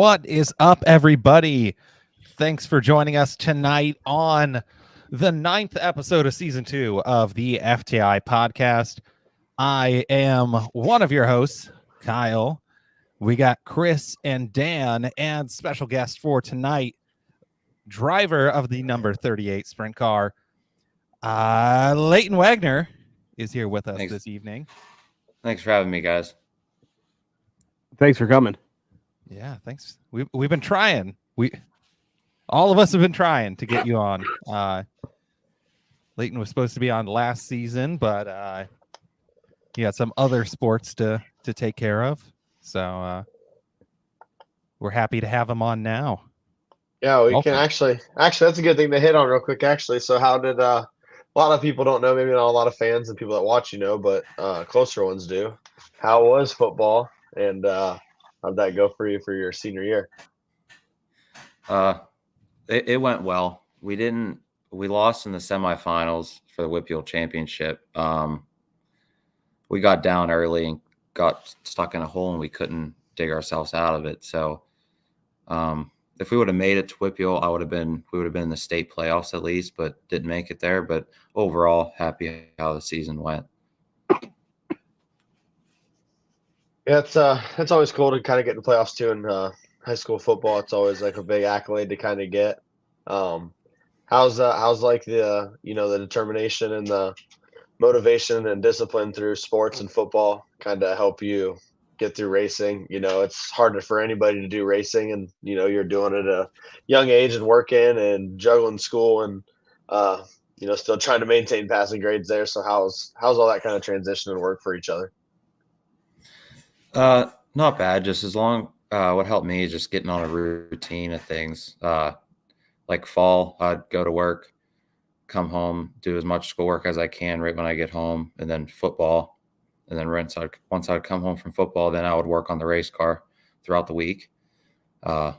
What is up, everybody? Thanks for joining us tonight on the 9th episode of season 2 of the FTI podcast. I am one of your hosts, Kyle. We got Chris and Dan, and special guest for tonight, driver of the number 38 sprint car, Leyton Wagner is here with us this evening. Thanks for having me, guys. Thanks for coming. Yeah, thanks. We've been trying. All of us have been trying to get you on. Leyton was supposed to be on last season, but he had some other sports to take care of. So we're happy to have him on now. Yeah, we can actually that's a good thing to hit on real quick, actually. So how did a lot of people don't know, maybe not a lot of fans and people that watch, but closer ones do. How was football, and how'd that go for you for your senior year? It went well. We lost in the semifinals for the WPIAL championship. We got down early and got stuck in a hole, and we couldn't dig ourselves out of it. So if we would have made it to WPIAL, we would have been in the state playoffs at least, but didn't make it there. But overall, happy how the season went. Yeah, it's always cool to kind of get in the playoffs too in high school football. It's always like a big accolade to kind of get. How's like the the determination and the motivation and discipline through sports and football kind of help you get through racing? It's harder for anybody to do racing, and you're doing it at a young age and working and juggling school and still trying to maintain passing grades there. So how's all that kind of transition and work for each other? Not bad. Just as long, what helped me is just getting on a routine of things. Like fall, I'd go to work, come home, do as much schoolwork as I can right when I get home, and then football. And then once I'd come home from football, then I would work on the race car throughout the week. So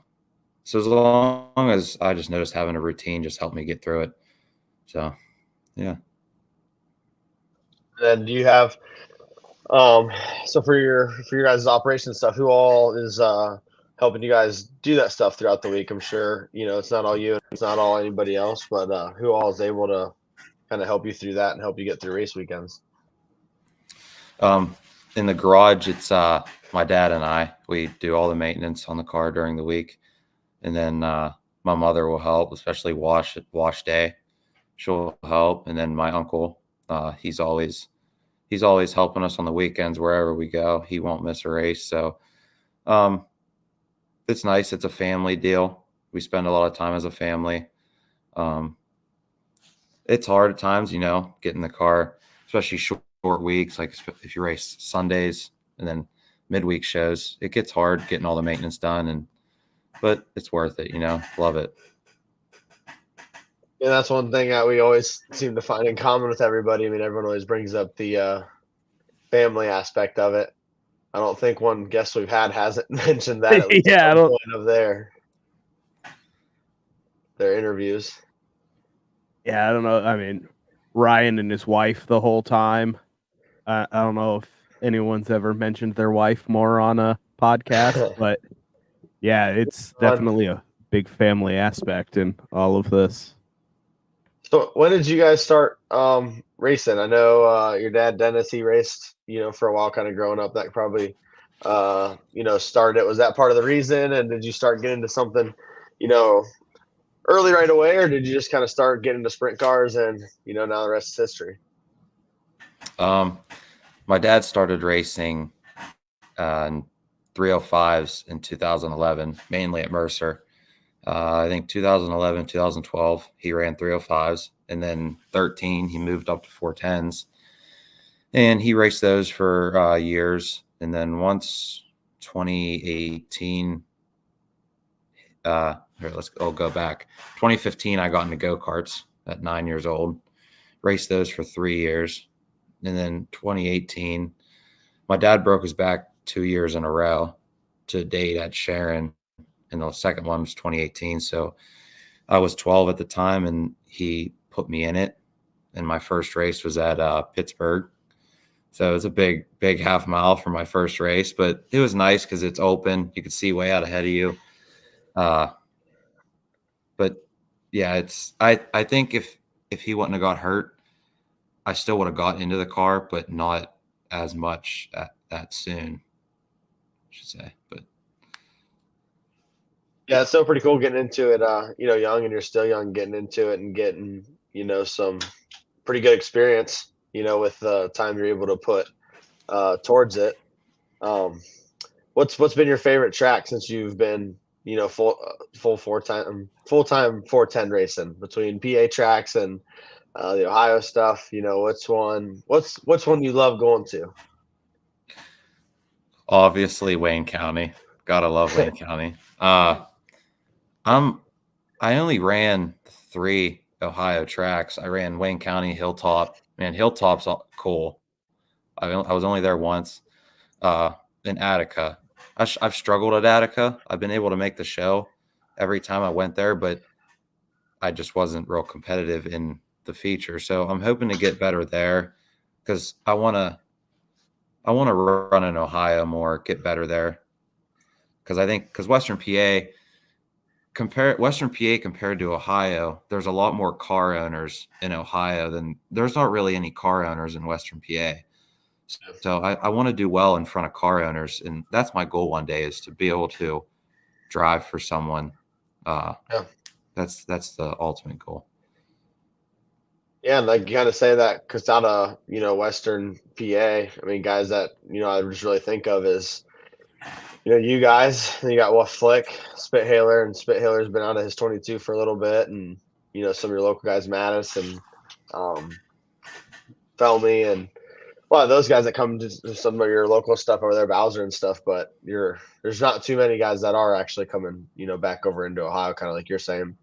as long as I just noticed having a routine just helped me get through it. So, yeah. And do you have so for your guys' operation stuff, who all is helping you guys do that stuff throughout the week? I'm sure it's not all you, it's not all anybody else, but who all is able to kind of help you through that and help you get through race weekends? In the garage, it's my dad and I. We do all the maintenance on the car during the week, and then my mother will help, especially wash day. She'll help, and then my uncle, he's always helping us on the weekends wherever we go. He won't miss a race. So it's nice. It's a family deal. We spend a lot of time as a family. It's hard at times, getting the car, especially short weeks. Like if you race Sundays and then midweek shows, it gets hard getting all the maintenance done. But it's worth it, love it. Yeah, that's one thing that we always seem to find in common with everybody. I mean, everyone always brings up the family aspect of it. I don't think one guest we've had hasn't mentioned that. At least at some point of their interviews. Yeah, I don't know. I mean, Ryan and his wife the whole time. I don't know if anyone's ever mentioned their wife more on a podcast, but yeah, it's definitely a big family aspect in all of this. So when did you guys start racing? I know your dad, Dennis, he raced, for a while kind of growing up. That probably, started. Was that part of the reason? And did you start getting into something, early right away? Or did you just kind of start getting into sprint cars and, now the rest is history? My dad started racing in 305s in 2011, mainly at Mercer. I think 2011, 2012, he ran 305s, and then 13, he moved up to 410s, and he raced those for years. And then once 2018, I'll go back. 2015, I got into go-karts at 9 years old, raced those for 3 years. And then 2018, my dad broke his back 2 years in a row to date at Sharon. And the second one was 2018. So I was 12 at the time, and he put me in it. And my first race was at Pittsburgh. So it was a big half mile for my first race, but it was nice because it's open. You could see way out ahead of you. But yeah, I think if he wouldn't have got hurt, I still would have got into the car, but not as much that soon, I should say. But Yeah, it's still pretty cool getting into it. Young, and you're still young, getting into it and getting some pretty good experience. With the time you're able to put towards it. What's been your favorite track since you've been full full-time 410 racing between PA tracks and the Ohio stuff? What's one you love going to? obviously Wayne County. Gotta love Wayne County. I only ran 3 Ohio tracks. I ran Wayne County, Hilltop. Man, Hilltop's cool. I was only there once. In Attica, I've struggled at Attica. I've been able to make the show every time I went there, but I just wasn't real competitive in the feature. So I'm hoping to get better there because I want to run in Ohio more, get better there. Because Western PA compared to Ohio, there's a lot more car owners in Ohio than there's not really any car owners in Western PA. So I want to do well in front of car owners, and that's my goal one day is to be able to drive for someone. Yeah. That's the ultimate goal. Yeah, and like you kind of say that because out of Western PA, I mean, guys that I just really think of is you guys. And you got Flick, Spithaler, and Spithaler's been out of his 22 for a little bit, and some of your local guys, Mattis and Felmy, and a lot of those guys that come to some of your local stuff over there, Bowser and stuff. But there's not too many guys that are actually coming back over into Ohio, kind of like you're saying.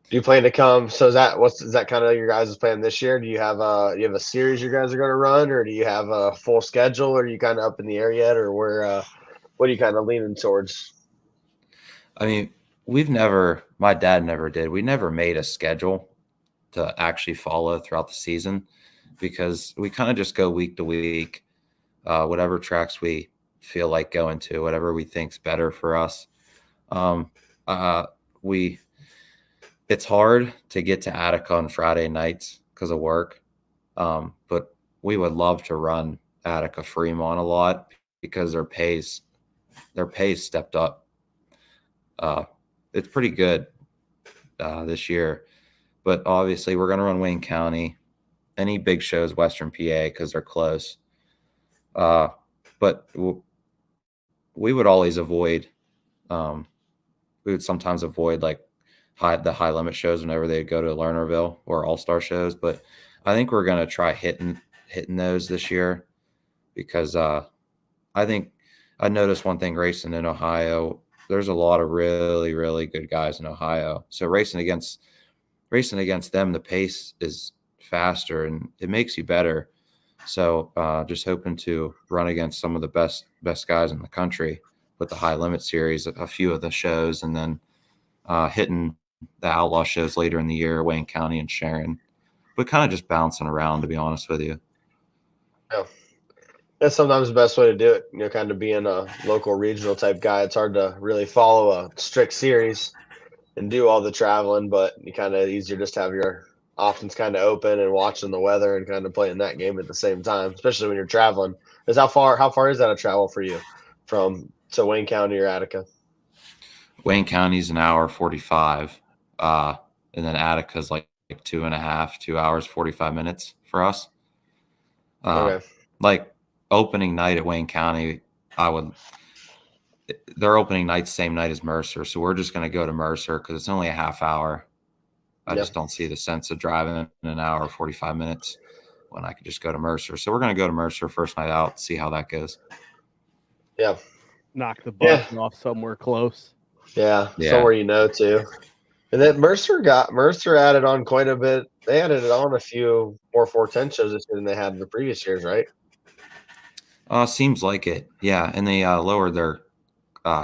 Do you plan to come? So is that kind of your guys' plan this year? Do you have a series you guys are going to run, or do you have a full schedule, or are you kind of up in the air yet, or where? What are you kind of leaning towards? I mean, my dad never did. We never made a schedule to actually follow throughout the season because we kind of just go week to week, whatever tracks we feel like going to, whatever we think's better for us. It's hard to get to Attica on Friday nights because of work. But we would love to run Attica Fremont a lot because their pay's stepped up. It's pretty good this year, but obviously we're going to run Wayne County, any big shows, Western PA, because they're close. But we would always avoid, we would sometimes avoid like the high limit shows whenever they go to Lernerville or all-star shows. But I think we're going to try hitting those this year because I think I noticed one thing racing in Ohio, there's a lot of really, really good guys in Ohio. So racing against them, the pace is faster and it makes you better. So just hoping to run against some of the best guys in the country with the high limit series, a few of the shows, and then hitting the outlaw shows later in the year, Wayne County and Sharon, but kind of just bouncing around, to be honest with you. Yeah. That's sometimes the best way to do it. Kind of being a local regional type guy, it's hard to really follow a strict series and do all the traveling, but you kind of easier just to have your options kind of open and watching the weather and kind of playing that game at the same time, especially when you're traveling. Because how far is that a travel for you to Wayne County or Attica? Wayne County's an hour 45, and then Attica's like 2 hours 45 minutes for us. Okay. Like opening night at Wayne County, their opening night's same night as Mercer, so we're just going to go to Mercer because it's only a half hour. I just don't see the sense of driving in an hour 45 minutes when I could just go to Mercer. So we're going to go to Mercer first night out, see how that goes. Yeah. Knock the bus off somewhere close. Yeah, somewhere too. And then Mercer added on quite a bit. They added on a few more 410 shows this year than they had in the previous years, right? Seems like it. Yeah, and they lowered their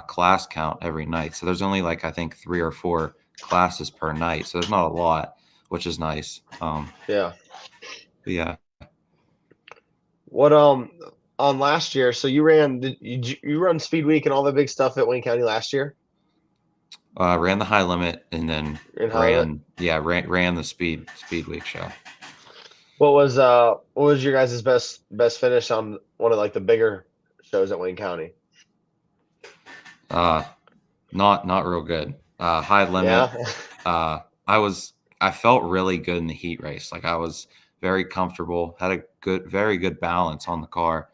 class count every night. So there's only I think 3 or 4 classes per night. So there's not a lot, which is nice. Yeah. Yeah. What on last year. So you you run Speed Week and all the big stuff at Wayne County last year? Ran the high limit and then In high limit? ran the speed week show. What was your guys' best finish on one of like the bigger shows at Wayne County? Not real good. High limit. Yeah. I felt really good in the heat race. Like I was very comfortable, had a very good balance on the car,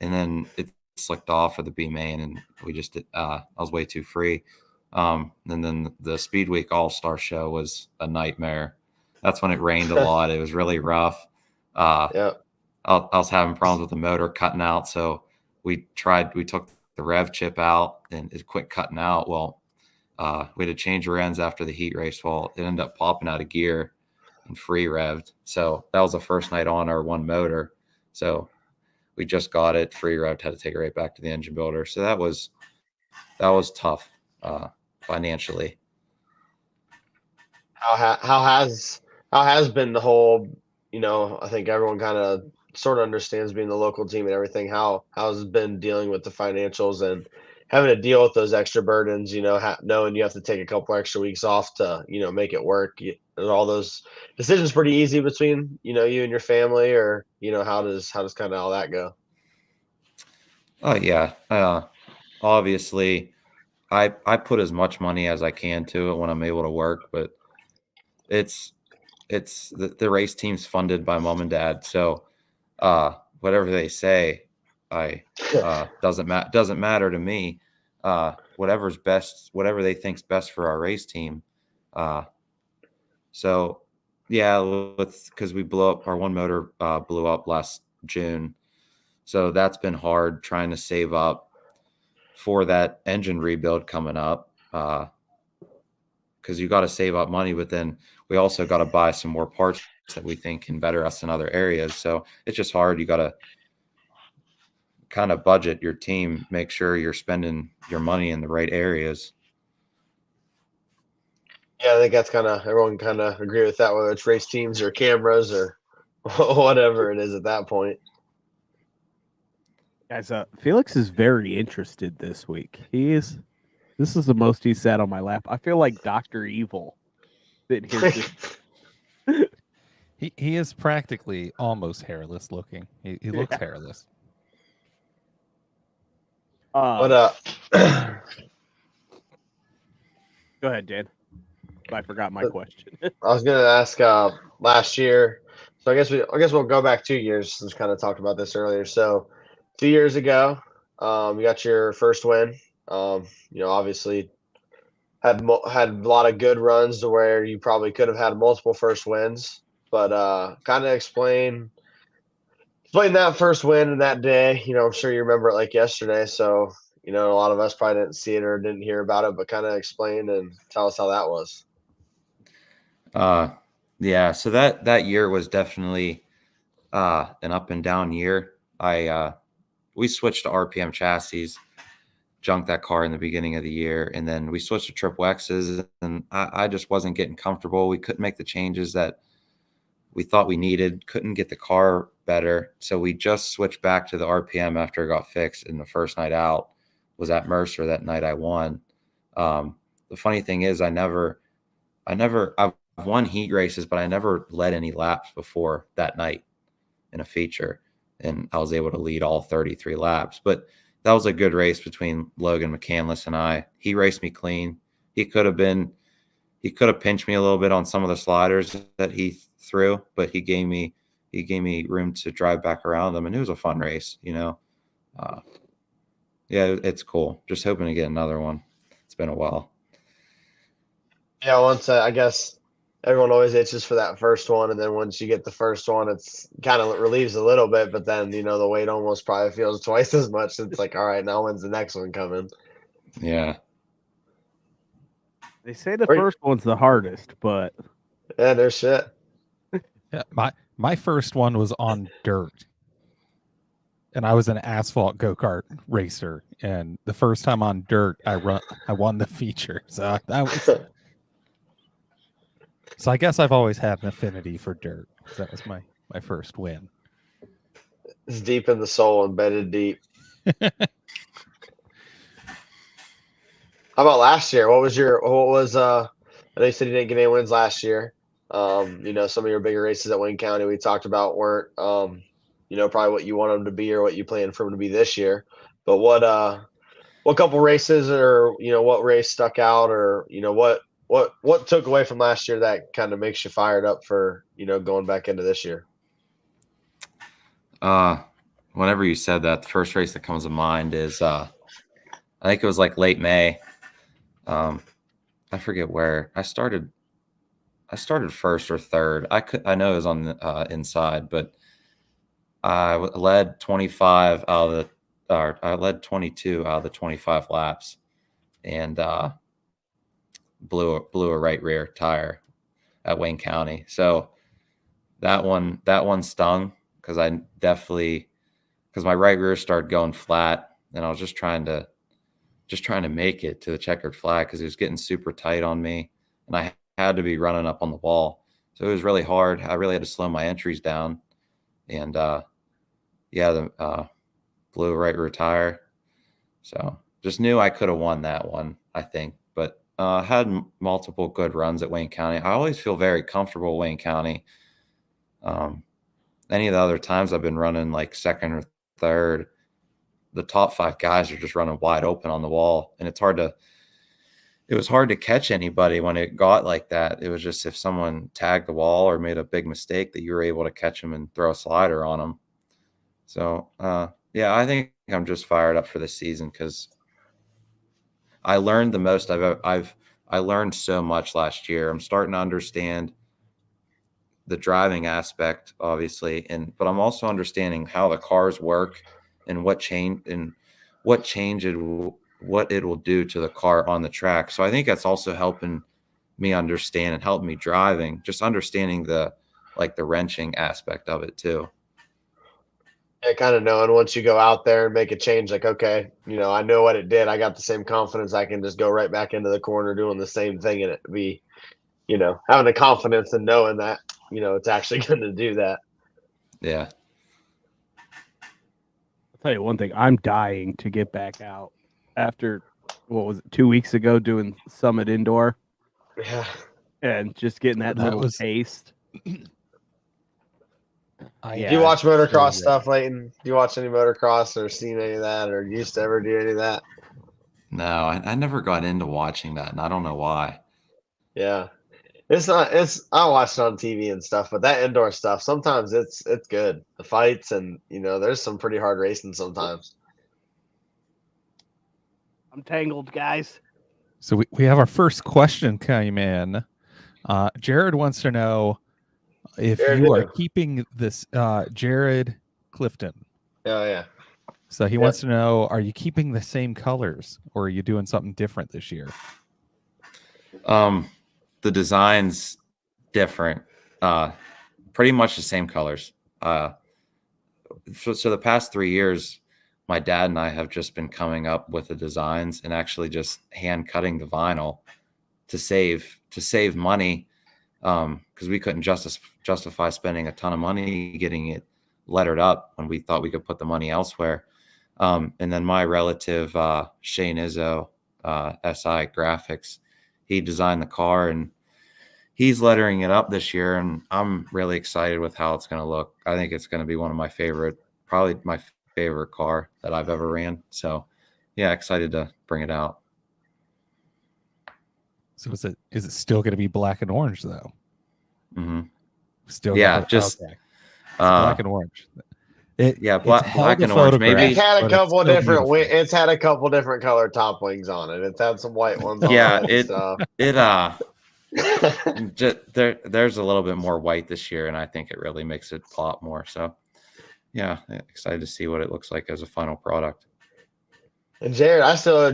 and then it slicked off for the B main, and we just did. I was way too free. And then the Speed Week All-Star show was a nightmare. That's when it rained a lot. It was really rough. Yeah. I was having problems with the motor cutting out, so we took the rev chip out and it quit cutting out. Well, we had to change reins after the heat race. Well, it ended up popping out of gear and free revved. So that was the first night on our one motor. So we just got it free revved, had to take it right back to the engine builder. So that was tough financially. How has been the whole, I think everyone kind of sort of understands being the local team and everything. How's it been dealing with the financials and having to deal with those extra burdens, knowing you have to take a couple extra weeks off to, make it work. Are all those decisions pretty easy between, you and your family, or, how does kind of all that go? Oh yeah. Obviously I put as much money as I can to it when I'm able to work, but it's the race team's funded by mom and dad. So whatever they say, doesn't matter to me. Whatever's best, whatever they think's best for our race team. So yeah, because we blew up our one motor, blew up last June. So that's been hard trying to save up for that engine rebuild coming up. Because you got to save up money, but then we also got to buy some more parts that we think can better us in other areas. So it's just hard. You got to kind of budget your team, make sure you're spending your money in the right areas. Yeah, I think that's everyone kind of agree with that, whether it's race teams or cameras or whatever it is at that point. Guys, Felix is very interested this week. This is the most he's sat on my lap. I feel like Dr. Evil. He is practically almost hairless looking. He looks hairless. Go ahead, Dan. I forgot my question. I was gonna ask last year. So I guess we'll go back 2 years since we kind of talked about this earlier. So 2 years ago, you got your first win. Obviously had a lot of good runs to where you probably could have had multiple first wins, but kind of explain that first win and that day. I'm sure you remember it like yesterday. So, a lot of us probably didn't see it or didn't hear about it, but kind of explain and tell us how that was. Yeah. So that year was definitely an up and down year. We switched to RPM chassis, junked that car in the beginning of the year, and then we switched to triple X's, and I just wasn't getting comfortable. We couldn't make the changes that we thought we needed, couldn't get the car better. So we just switched back to the RPM after it got fixed, and the first night out was at Mercer. That night I won. The funny thing is I've won heat races, but I never led any laps before that night in a feature, and I was able to lead all 33 laps. But that was a good race between Logan McCandless and I. He raced me clean. He could have pinched me a little bit on some of the sliders that he threw, but he gave me room to drive back around them, and it was a fun race. Yeah, it's cool. Just hoping to get another one. It's been a while. Yeah, I guess everyone always itches for that first one, and then once you get the first one, it's kind of relieves a little bit, but then the weight almost probably feels twice as much. It's like, all right, now when's the next one coming? Yeah. They say the first one's the hardest, but yeah, there's shit. Yeah, my first one was on dirt, and I was an asphalt go-kart racer, and the first time on dirt I won the feature. So So I guess I've always had an affinity for dirt. That was my first win. It's deep in the soul, embedded deep. How about last year? What was I know you said you didn't get any wins last year. Some of your bigger races at Wayne County we talked about weren't probably what you want them to be or what you plan for them to be this year. But what couple races or what race stuck out or what took away from last year that kind of makes you fired up for going back into this year? Whenever you said that, the first race that comes to mind is I think it was like late May. I forget where I started. I started first or third. I know it was on the inside, but I led 25 out of the. Or I led 22 out of the 25 laps, and blew a right rear tire at Wayne County. So that one stung because my right rear started going flat, and I was just trying to make it to the checkered flag because it was getting super tight on me, and I had to be running up on the wall. So it was really hard. I really had to slow my entries down, and blew a right rear tire. So just knew I could have won that one, I think. But had multiple good runs at Wayne County. I always feel very comfortable at Wayne County. Any of the other times I've been running like second or third, the top 5 guys are just running wide open on the wall. And it was hard to catch anybody when it got like that. It was just if someone tagged the wall or made a big mistake that you were able to catch them and throw a slider on them. So, I think I'm just fired up for this season because I learned the most I learned so much last year. I'm starting to understand the driving aspect, obviously, but I'm also understanding how the cars work and what it will do to the car on the track. So I think that's also helping me understand and help me driving, just understanding the wrenching aspect of it too. Yeah, kind of knowing once you go out there and make a change, like, okay, I know what it did. I got the same confidence. I can just go right back into the corner doing the same thing and it be, having the confidence and knowing that, it's actually going to do that. Yeah. I'll tell you one thing. I'm dying to get back out after, 2 weeks ago doing Summit Indoor. Yeah. And just getting that little taste. Do you watch motocross stuff, Leyton? Do you watch any motocross or seen any of that or used to ever do any of that? No, I never got into watching that, and I don't know why. Yeah. I watched it on TV and stuff, but that indoor stuff, sometimes it's good. The fights and, there's some pretty hard racing sometimes. I'm tangled, guys. So we have our first question came in. Jared wants to know if you are keeping this Jared Clifton. Oh, yeah. So he wants to know, are you keeping the same colors or are you doing something different this year? The design's different. Pretty much the same colors. So the past 3 years, my dad and I have just been coming up with the designs and actually just hand cutting the vinyl to save money. Because we couldn't justify spending a ton of money getting it lettered up when we thought we could put the money elsewhere. And then my relative, Shane Izzo, SI Graphics, he designed the car and he's lettering it up this year. And I'm really excited with how it's going to look. I think it's going to be probably my favorite car that I've ever ran. So yeah, excited to bring it out. So is it still going to be black and orange though? Mm-hmm. Still, just black and orange. Black and orange. Maybe it's had a couple of different. It's had a couple different color top wings on it. It's had some white ones. Yeah, there's a little bit more white this year, and I think it really makes it pop more. So yeah, excited to see what it looks like as a final product. And Jared, I still owe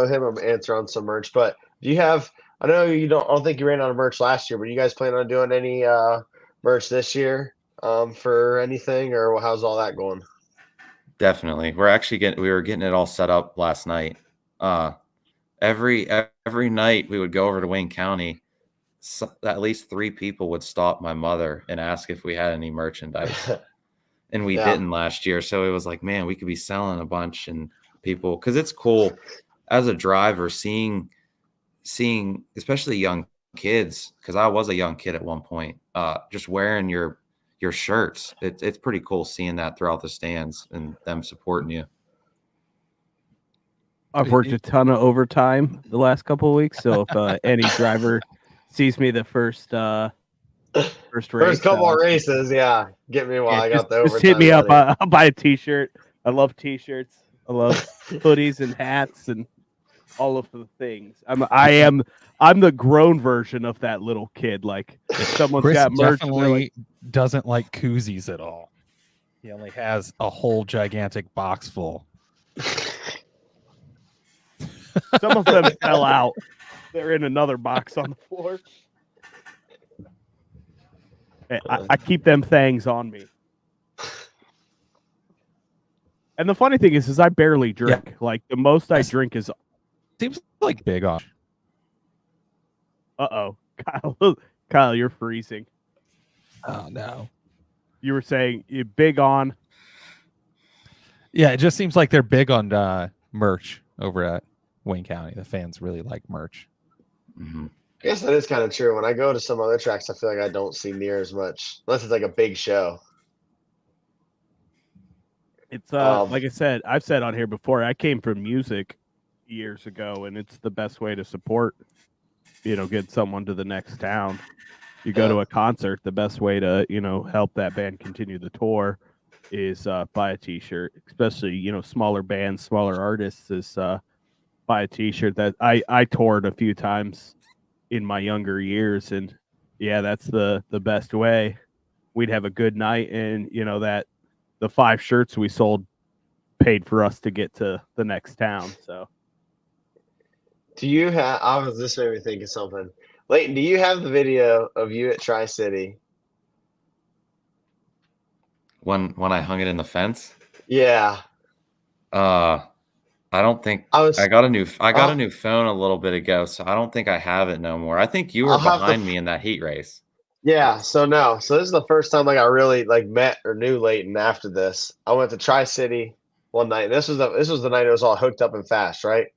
him an answer on some merch. But do you have? I know I don't think you ran out of merch last year, but you guys plan on doing any merch this year for anything, or how's all that going? Definitely, we were getting it all set up last night. Every night we would go over to Wayne County. At least 3 people would stop my mother and ask if we had any merchandise. and we Yeah. didn't last year. So it was like, man, we could be selling a bunch, and people, because it's cool as a driver seeing especially young kids, because I was a young kid at one point, just wearing your shirts. It's pretty cool seeing that throughout the stands and them supporting you. I've worked a ton of overtime the last couple of weeks, so if any driver sees me the first race, First couple of races, yeah. Get me while I got the overtime. Just hit me up. money. I'll buy a T-shirt. I love T-shirts. I love hoodies and hats and all of the things. I'm the grown version of that little kid. Like if someone's Chris got merch, definitely doesn't like koozies at all. He only has a whole gigantic box full. some of them fell out. They're in another box on the floor. I keep them things on me. And the funny thing is I barely drink. Yeah. Like the most I drink is seems like big on. Uh-oh. Kyle, you're freezing. Oh no. You were saying you're big on. Yeah, it just seems like they're big on merch over at Wayne County. The fans really like merch. Mm-hmm. I guess that is kind of true. When I go to some other tracks, I feel like I don't see near as much, unless it's like a big show. It's like I said, I've said on here before, I came from music years ago, and it's the best way to support, get someone to the next town. You go to a concert, the best way to, help that band continue the tour is buy a T-shirt, especially, smaller bands, smaller artists is buy a T-shirt. That I toured a few times in my younger years, and yeah, that's the best way. We'd have a good night, and that the 5 shirts we sold paid for us to get to the next town. So do you have this made me think of something. Leyton, do you have the video of you at Tri-City when I hung it in the fence? Yeah. I don't think I got a new phone a little bit ago, so I don't think I have it no more. I think you were behind me in that heat race. Yeah, so this is the first time I really met or knew Leyton after this. I went to Tri-City one night. This was the night it was all hooked up and fast, right?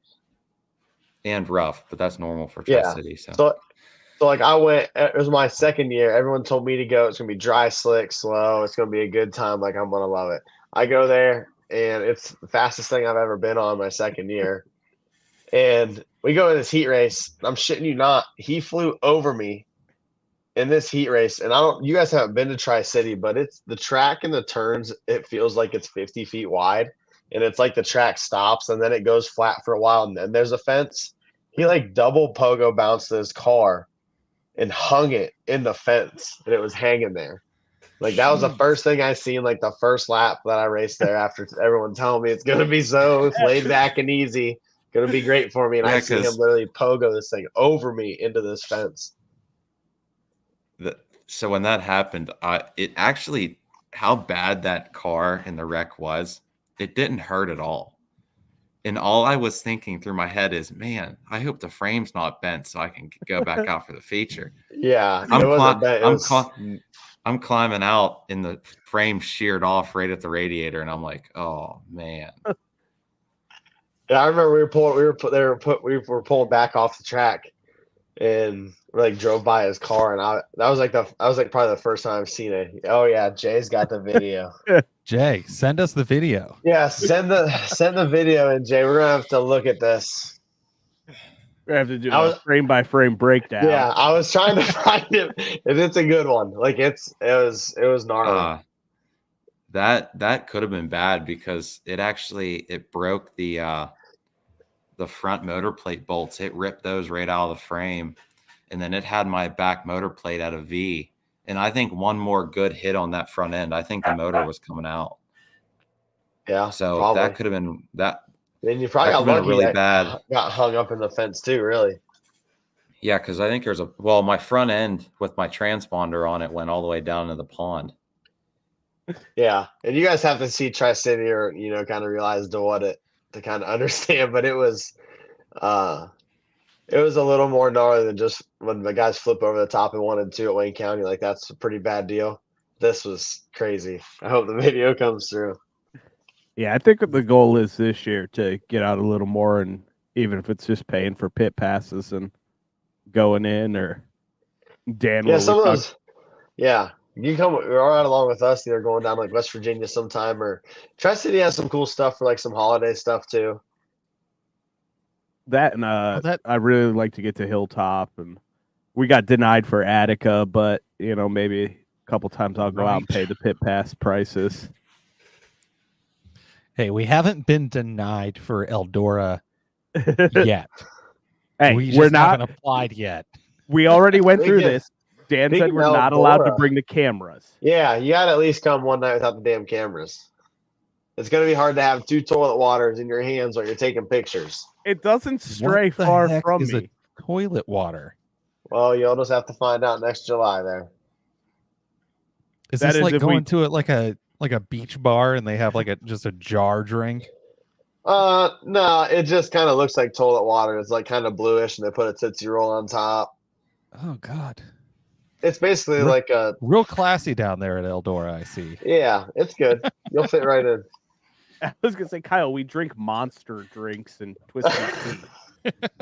And rough, but that's normal for Tri-City. So I went. It was my second year. Everyone told me to go. It's gonna be dry, slick, slow. It's gonna be a good time. I'm gonna love it. I go there, and it's the fastest thing I've ever been on my second year. And we go in this heat race. I'm shitting you not. He flew over me in this heat race, and you guys haven't been to Tri-City, but it's the track and the turns. It feels like it's 50 feet wide, and it's like the track stops and then it goes flat for a while, and then there's a fence. He double pogo bounced his car and hung it in the fence, and it was hanging there. That was the first thing I seen, the first lap that I raced there after everyone telling me it's gonna be so laid back and easy, gonna be great for me, and I see him literally pogo this thing over me into this fence. So when that happened, it actually, how bad that car in the wreck was, it didn't hurt at all. And all I was thinking through my head is, man, I hope the frame's not bent so I can go back out for the feature. Yeah, I'm climbing out, and the frame sheared off right at the radiator, and I'm like, oh man. Yeah, I remember we were pulling back off the track, and we drove by his car, and that was probably the first time I've seen it. Oh yeah, Jay's got the video. Jay, send us the video. Yeah, send the video in, Jay. We're gonna have to look at this. We have to do a frame by frame breakdown. Yeah, I was trying to find it, and it's a good one. It was gnarly. That could have been bad because it broke the front motor plate bolts. It ripped those right out of the frame, and then it had my back motor plate at a V. And I think one more good hit on that front end, I think the motor was coming out. Yeah, so probably. That could have been that. Then you probably got lucky really bad. Got hung up in the fence too, really. Yeah, because I think my front end with my transponder on it went all the way down to the pond. Yeah, and you guys have to see Tri-City or kind of realize to kind of understand, but it was a little more gnarly than just when the guys flip over the top and 1 and 2 at Wayne County. That's a pretty bad deal. this was crazy. I hope the video comes through. Yeah, I think the goal is this year to get out a little more, and even if it's just paying for pit passes and going in, or Dan. Yeah, some of those. Yeah, you come. You're all right along with us. Either going down like West Virginia sometime, or Tri-City has some cool stuff for like some holiday stuff too. That and I really like to get to Hilltop, and we got denied for Attica, but maybe a couple times I'll go out and pay the pit pass prices. Hey, we haven't been denied for Eldora yet. Hey, we're not haven't applied yet. We already went through this. Dan said we're not allowed to bring the cameras. Yeah, you got to at least come one night without the damn cameras. It's going to be hard to have 2 toilet waters in your hands while you're taking pictures. It doesn't stray far from me. A toilet water. Well, you'll just have to find out next July there. Is this like going to it like a beach bar and they have like just a jar drink? No, it just kind of looks like toilet water. It's like kind of bluish, and they put a Tootsie Roll on top. Oh God. It's basically like a real classy down there at Eldora, I see. Yeah, it's good. You'll fit right in. I was gonna say, Kyle, we drink Monster drinks and Twisted Tea.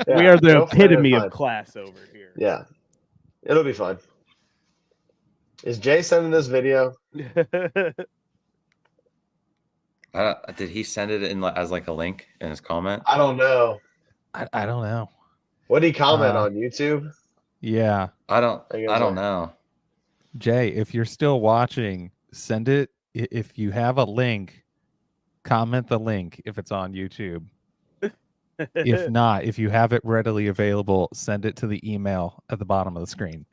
Yeah, we are the epitome of class over here. Yeah, it'll be fun. Is Jay sending this video? Did he send it in as like a link in his comment? I don't know. I don't know. What did he comment on YouTube? Yeah, I don't know. Jay, if you're still watching, send it. If you have a link, comment the link if it's on YouTube. If not, if you have it readily available, send it to the email at the bottom of the screen.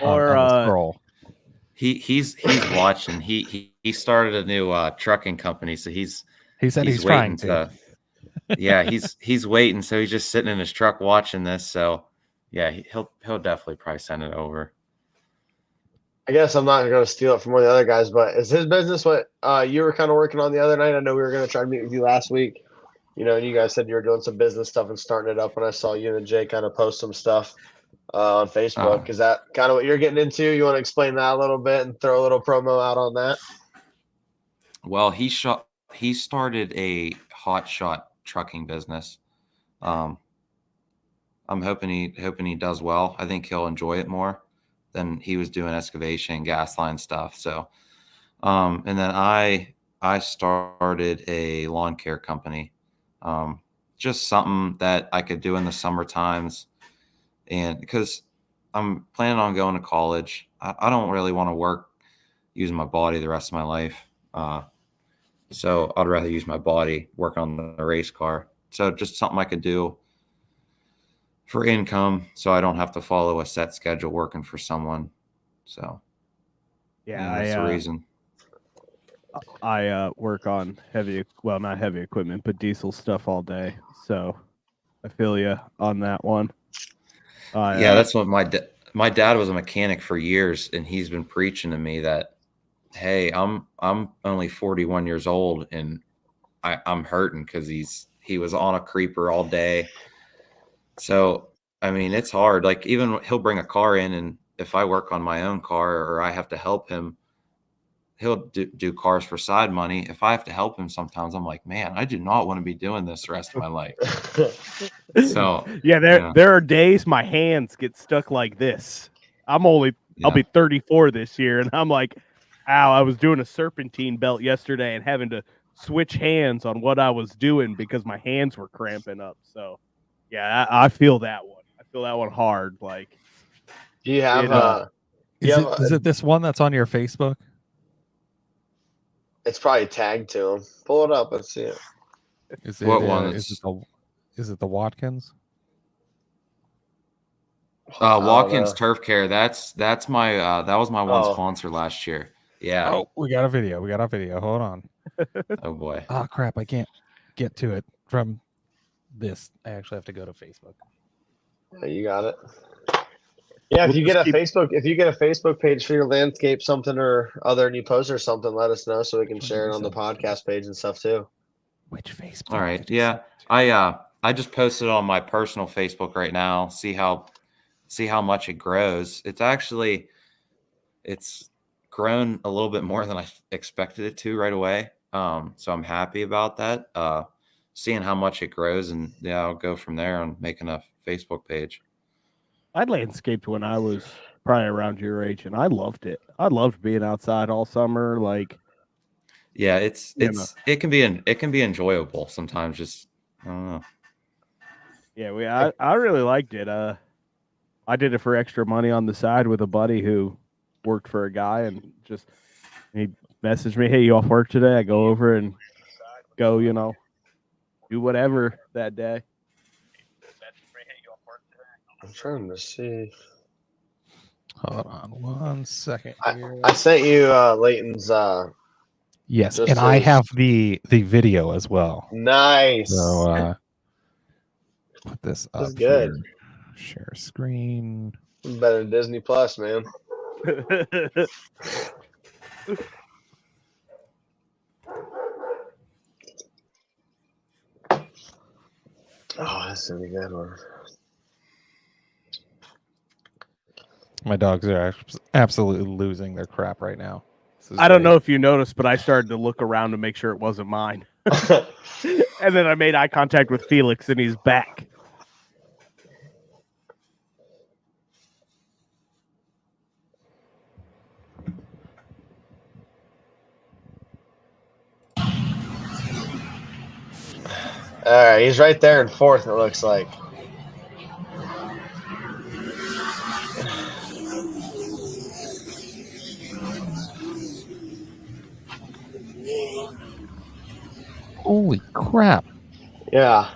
Or on the scroll. He's watching. He started a new trucking company, so he said he's trying to. Yeah, he's waiting, so he's just sitting in his truck watching this. So yeah, he'll definitely probably send it over. I guess I'm not going to steal it from one of the other guys, but is his business what you were kind of working on the other night? I know we were going to try to meet with you last week. And you guys said you were doing some business stuff and starting it up when I saw you and Jay kind of post some stuff on Facebook. Is that kind of what you're getting into? You want to explain that a little bit and throw a little promo out on that? Well, he started a hot shot trucking business. I'm hoping he does well. I think he'll enjoy it more than he was doing excavation, gas line stuff. So, and then I started a lawn care company. Just something that I could do in the summer times. And because I'm planning on going to college, I don't really want to work using my body the rest of my life. So I'd rather use my body, work on the race car. So just something I could do for income, so I don't have to follow a set schedule working for someone. So yeah, that's the reason. I work on not heavy equipment, but diesel stuff all day. So I feel you on that one. Yeah, that's what my dad was a mechanic for years, and he's been preaching to me that, hey, I'm only 41 years old, and I'm hurting because he was on a creeper all day. So I mean, it's hard. Like, even he'll bring a car in, and if I work on my own car or I have to help him, he'll do cars for side money. If I have to help him sometimes, I'm like, man, I do not want to be doing this the rest of my life. So yeah, there are days my hands get stuck like this. I'll be 34 this year, and I'm like, ow, I was doing a serpentine belt yesterday and having to switch hands on what I was doing because my hands were cramping up. So yeah, I feel that one. I feel that one hard. Like, do you have is it this one that's on your Facebook? It's probably tagged to him. Pull it up. Let's see it. Is it what one? Is it the Watkins? Watkins Turf Care. That's my that was my one sponsor last year. Yeah. Oh, we got a video. Hold on. Oh boy. Oh crap! I can't get to it from this. I actually have to go to Facebook. Yeah, you got it. Yeah, if you get a Facebook page for your landscape, something or other, and you post or something, let us know so we can share it on the podcast page and stuff too. Which Facebook? All right. Yeah. I just posted on my personal Facebook right now. See how much it grows. It's grown a little bit more than I expected it to right away. So I'm happy about that. Seeing how much it grows, and I'll go from there on making a Facebook page. I landscaped when I was probably around your age, and I loved it. I loved being outside all summer. Like, yeah, it can be enjoyable sometimes. Just I don't know. Yeah, I really liked it. I did it for extra money on the side with a buddy who worked for a guy, and just he messaged me, "Hey, you off work today?" I go over and go, do whatever that day. I'm trying to see. Hold on 1 second here. I sent you Leyton's. Yes, just and I his- have the video as well. Nice. So put this up. That's good. Here. Share screen. Better than Disney Plus, man. Oh, that's gonna be a good one. My dogs are absolutely losing their crap right now. I don't know if you noticed, but I started to look around to make sure it wasn't mine. And then I made eye contact with Felix, and he's back. All right, he's right there in fourth, it looks like. Holy crap. Yeah.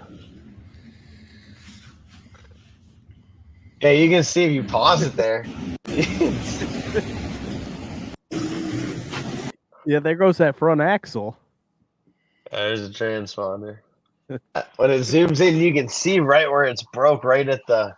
Yeah, you can see if you pause it there. Yeah, there goes that front axle. There's a transponder. When it zooms in, you can see right where it's broke, right at the.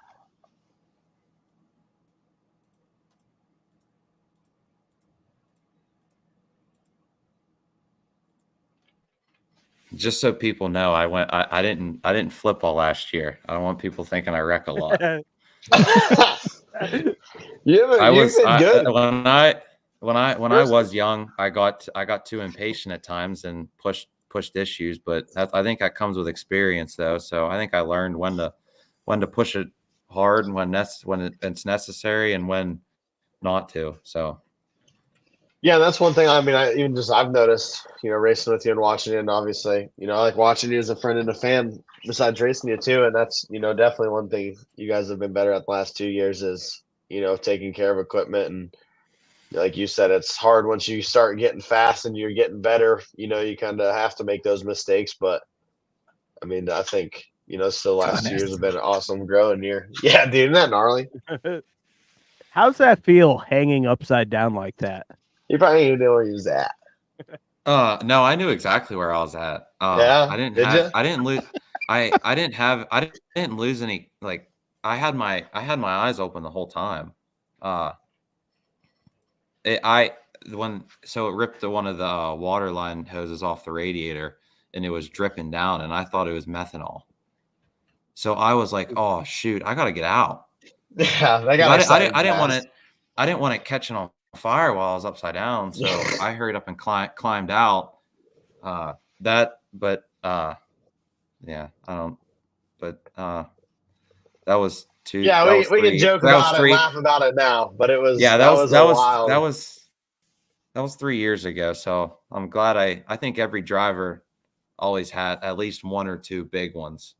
Just so people know, I didn't flip all last year. I don't want people thinking I wreck a lot. You've been good. When I was young, I got too impatient at times and pushed issues, but I think that comes with experience, though. So I think I learned when to push it hard and when it's necessary and when not to. So Yeah, that's one thing. I mean, I've noticed, racing with you and watching you, and obviously, I like watching you as a friend and a fan besides racing you too. And that's, definitely one thing you guys have been better at the last 2 years is, taking care of equipment. And like you said, it's hard once you start getting fast and you're getting better, you kind of have to make those mistakes. But I mean, I think, still the last 2 years have been an awesome growing year. Yeah, dude, isn't that gnarly? How's that feel hanging upside down like that? You probably didn't know where he was at. no, I knew exactly where I was at. Yeah, I didn't lose any. Like I had my eyes open the whole time. It ripped one of the water line hoses off the radiator, and it was dripping down, and I thought it was methanol. So I was like, "Oh shoot, I got to get out." Yeah, I didn't want it catching on fire while I was upside down, so I hurried up and climbed out. That was two. Yeah, we can joke about it, laugh about it now, but it was that was 3 years ago. So I'm glad I think every driver always had at least one or two big ones.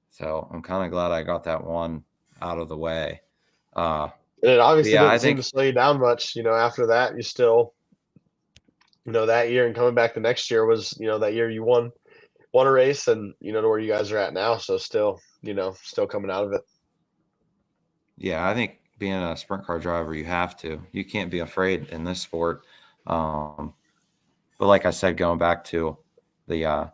So I'm kind of glad I got that one out of the way. It obviously didn't seem to slow you down much. After that, you still, that year and coming back the next year was, that year you won a race and, to where you guys are at now. So still, still coming out of it. Yeah, I think being a sprint car driver, you can't be afraid in this sport. But like I said, going back to the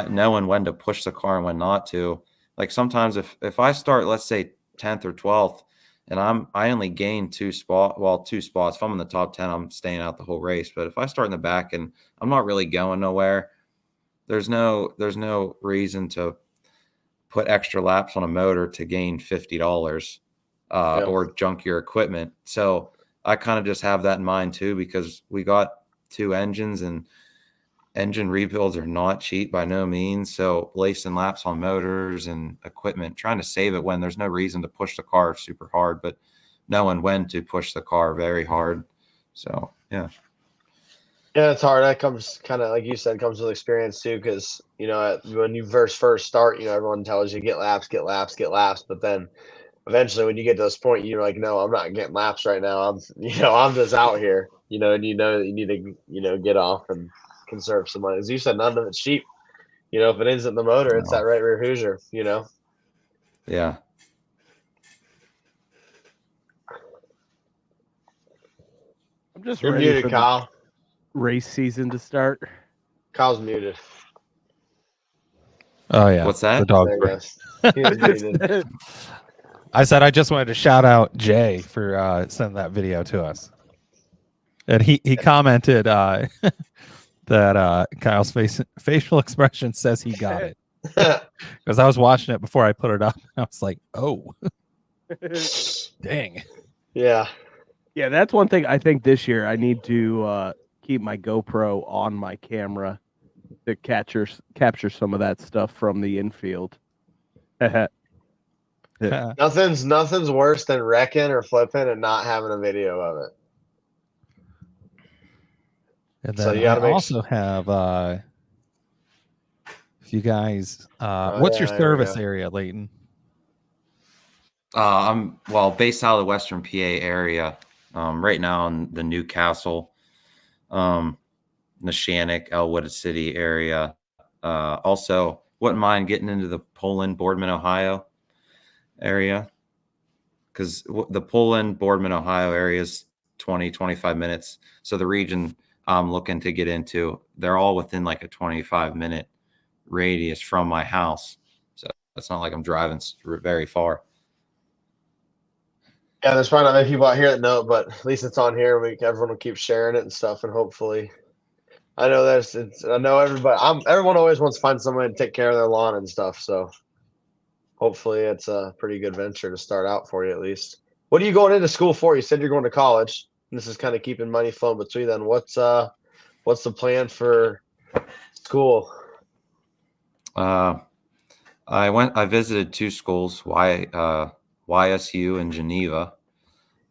knowing when to push the car and when not to, like sometimes if I start, let's say 10th or 12th, and I only gain two spots. If I'm in the top 10, I'm staying out the whole race. But if I start in the back and I'm not really going nowhere, there's no reason to put extra laps on a motor to gain $50 or junk your equipment. So I kind of just have that in mind too, because we got 2 engines, and engine rebuilds are not cheap by no means. So lacing laps on motors and equipment, trying to save it when there's no reason to push the car super hard, but knowing when to push the car very hard. So yeah. Yeah, it's hard. That comes kind of like you said, comes with experience too. Because when you first start, everyone tells you get laps, get laps, get laps. But then eventually, when you get to this point, you're like, no, I'm not getting laps right now. I'm just out here. And you know that you need to, get off and conserve some money. As you said, none of it's cheap. If it isn't the motor, it's that right rear Hoosier. Yeah. I'm just You're ready muted, for the Kyle. race season to start. Kyle's muted. Oh yeah. What's that? The dog. There he goes. He was muted. I said I just wanted to shout out Jay for sending that video to us. And he commented that Kyle's facial expression says he got it. Because I was watching it before I put it up. I was like, oh, dang. Yeah. Yeah, that's one thing I think this year I need to keep my GoPro on my camera to capture some of that stuff from the infield. Nothing's worse than wrecking or flipping and not having a video of it. And So then you gotta I also have if you guys what's your there we service go. area, Leyton? I'm based out of the Western PA area. Right now in the Newcastle, Neshannock, Elwood City area. Also, wouldn't mind getting into the Poland, Boardman, Ohio area, because the Poland, Boardman, Ohio area is 20-25 minutes. So the region I'm looking to get into, they're all within like a 25-minute radius from my house. So it's not like I'm driving very far. Yeah, there's probably not many people out here that know it, but at least it's on here. Everyone will keep sharing it and stuff, and hopefully, I know I know everybody. Everyone always wants to find somebody to take care of their lawn and stuff. So hopefully, it's a pretty good venture to start out for you at least. What are you going into school for? You said you're going to college. And this is kind of keeping money flowing between then. What's the plan for school? I visited 2 schools, YSU and Geneva.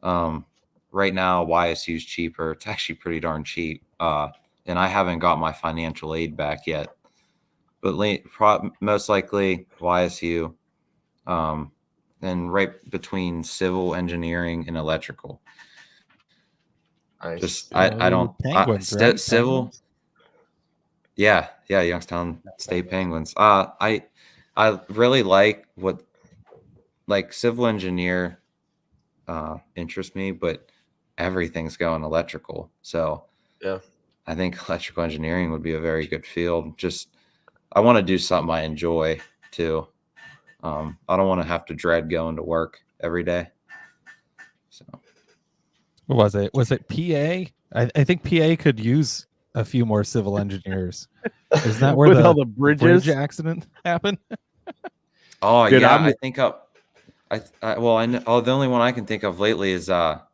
Right now, YSU is cheaper. It's actually pretty darn cheap. And I haven't got my financial aid back yet. But most likely YSU. And right between civil engineering and electrical. Nice. Just I don't Penguins, right? civil. Yeah, Youngstown State Penguins. I really like civil engineer interests me, but everything's going electrical. So Yeah, I think electrical engineering would be a very good field. Just I want to do something I enjoy too. I don't want to have to dread going to work every day. So Was it PA? I think PA could use a few more civil engineers. Isn't that where With the all the bridges? bridge accident happened? Oh, Dude, yeah, I'm- I think I know, the only one I can think of lately is up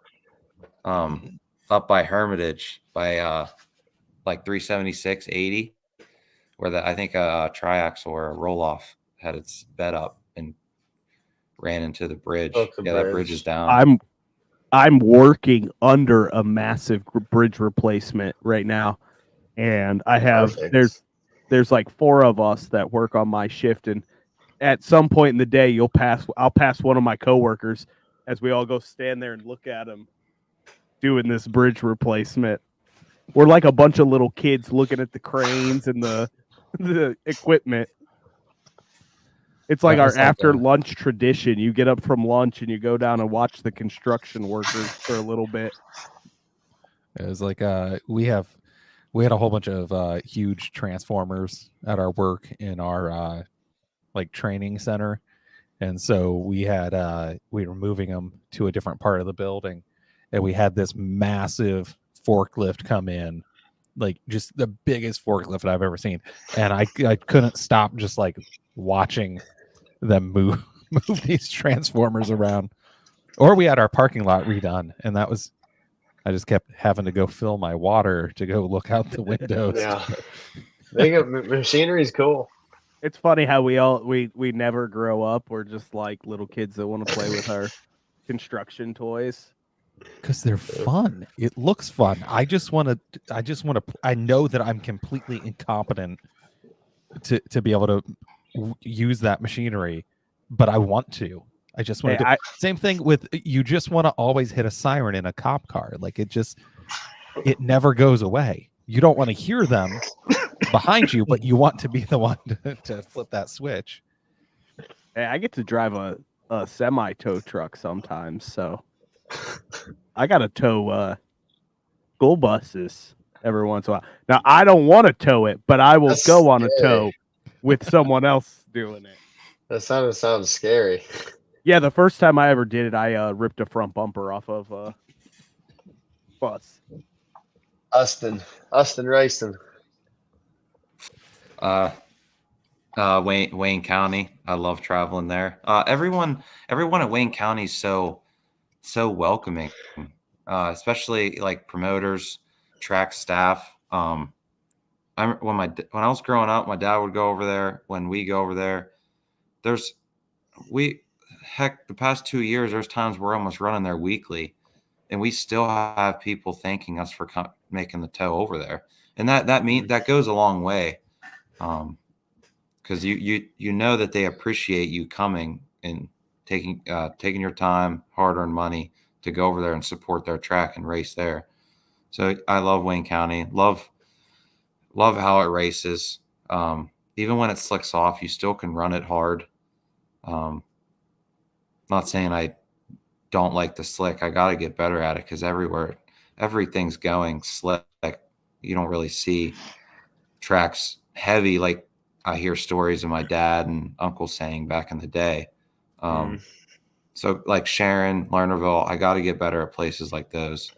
by Hermitage by like 376/80, where I think a triaxle or a roll off had its bed up and ran into the bridge. Broke the That bridge bridge. is down. I'm working under a massive bridge replacement right now, and I have Perfect. there's like 4 of us that work on my shift, and at some point in the day I'll pass one of my coworkers as we all go stand there and look at him doing this bridge replacement. We're like a bunch of little kids looking at the cranes and the equipment. It's like That our was like after a- lunch tradition. You get up from lunch and you go down and watch the construction workers for a little bit. It was like we had a whole bunch of huge transformers at our work in our like training center, and so we were moving them to a different part of the building, and we had this massive forklift come in, like just the biggest forklift I've ever seen, and I couldn't stop just like watching them move these transformers around. Or we had our parking lot redone, and that was I just kept having to go fill my water to go look out the windows. Yeah. Machinery is cool. It's funny how we never grow up. We're just like little kids that want to play with our construction toys. Because they're fun. It looks fun. I know that I'm completely incompetent to be able to use that machinery, but I want to. I just want to. Same thing with, you just want to always hit a siren in a cop car. Like it never goes away. You don't want to hear them behind you, but you want to be the one to flip that switch. Hey, I get to drive a semi tow truck sometimes, so I got to tow school buses every once in a while. Now I don't want to tow it, but I will go on a tow with someone else doing it. That sounds scary. Yeah, the first time I ever did it, I ripped a front bumper off of a bus. Austin racing. Wayne County. I love traveling there. Everyone at Wayne County is so welcoming, especially like promoters, track staff. When I was growing up, my dad would go over there. When we go over there, the past 2 years, there's times we're almost running there weekly, and we still have people thanking us for making the tow over there, and that goes a long way, because you know that they appreciate you coming and taking your time, hard-earned money to go over there and support their track and race there. So I love Wayne County. Love how it races. Even when it slicks off, you still can run it hard. Not saying I don't like the slick. I got to get better at it, because everything's going slick. You don't really see tracks heavy like I hear stories of my dad and uncle saying back in the day. So like Sharon, Lernerville, I got to get better at places like those.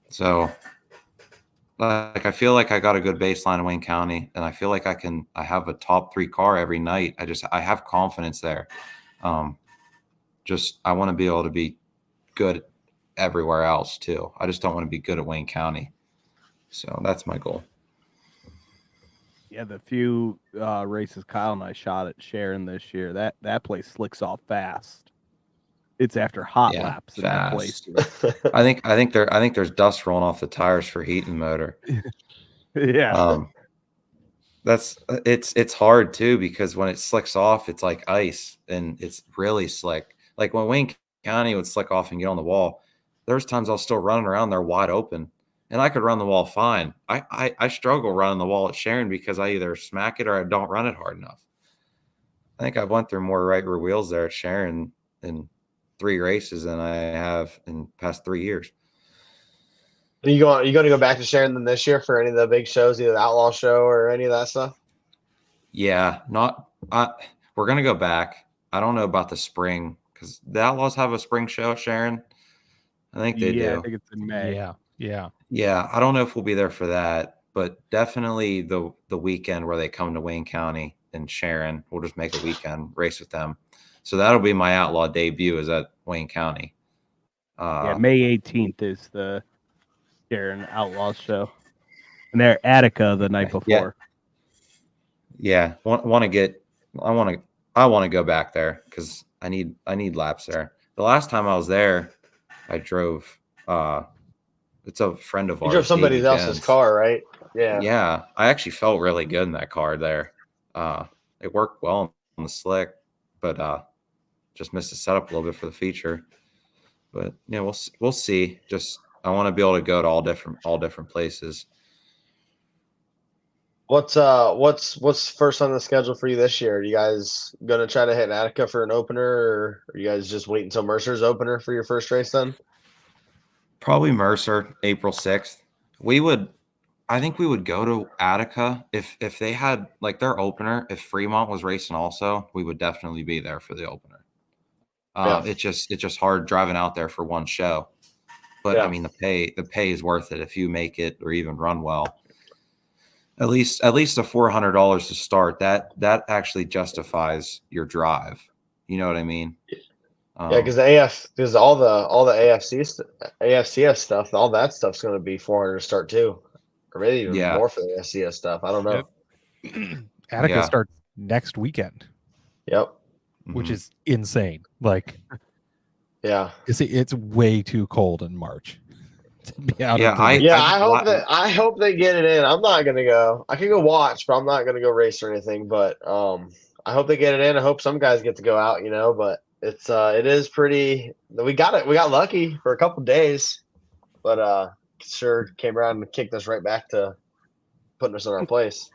So like I feel like I got a good baseline in Wayne County, and I feel like I have a top 3 car every night. I have confidence there. I want to be able to be good everywhere else too. I just don't want to be good at Wayne County. So that's my goal. Yeah, the few races Kyle and I shot at Sharon this year, that place slicks off fast. It's after hot laps in that place. I think there's dust rolling off the tires for heating the motor. Yeah. It's hard too, because when it slicks off, it's like ice, and it's really slick. Like when Wayne County would slick off and get on the wall, there's times I was still running around there wide open, and I could run the wall fine. I struggle running the wall at Sharon because I either smack it or I don't run it hard enough. I think I've went through more right rear wheels there at Sharon in 3 races than I have in the past 3 years. Are you going to go back to Sharon then this year for any of the big shows, either the Outlaw Show or any of that stuff? Yeah, we're going to go back. I don't know about the spring, because the Outlaws have a spring show at Sharon. I think they do. I think it's in May. Yeah. I don't know if we'll be there for that, but definitely the weekend where they come to Wayne County and Sharon, we'll just make a weekend race with them. So that'll be my Outlaw debut, is at Wayne County. May 18th is the Sharon Outlaws show, and they're Attica the night before. Yeah. I want to go back there, because I need laps there. The last time I was there, I drove. It's a friend of ours. You drove somebody else's car, right? Yeah. Yeah. I actually felt really good in that car there. It worked well on the slick, but just missed the setup a little bit for the feature. But we'll see. Just I want to be able to go to all different places. What's first on the schedule for you this year? Are you guys gonna try to hit Attica for an opener, or are you guys just wait until Mercer's opener for your first race then? Probably Mercer, April 6th. I think we would go to Attica if they had like their opener. If Fremont was racing also, we would definitely be there for the opener. It's just hard driving out there for one show. But I mean, the pay is worth it if you make it or even run well. At least the $400 to start, that actually justifies your drive. You know what I mean? Yeah, because all the AFCS stuff, all that stuff's going to be 400 to start too, or maybe even Yeah. more for the FCS stuff. I don't know. Attica Yeah. starts next weekend, Yep. which Mhm. is insane. Like, Yeah. it's way too cold in March to be out. Yeah, into I- the- Yeah, I've I hope they get it in. I'm not gonna go. I can go watch, but I'm not gonna go race or anything. But I hope they get it in. I hope some guys get to go out. But it is pretty. We got it. We got lucky for a couple days, but sure came around and kicked us right back to putting us in our place.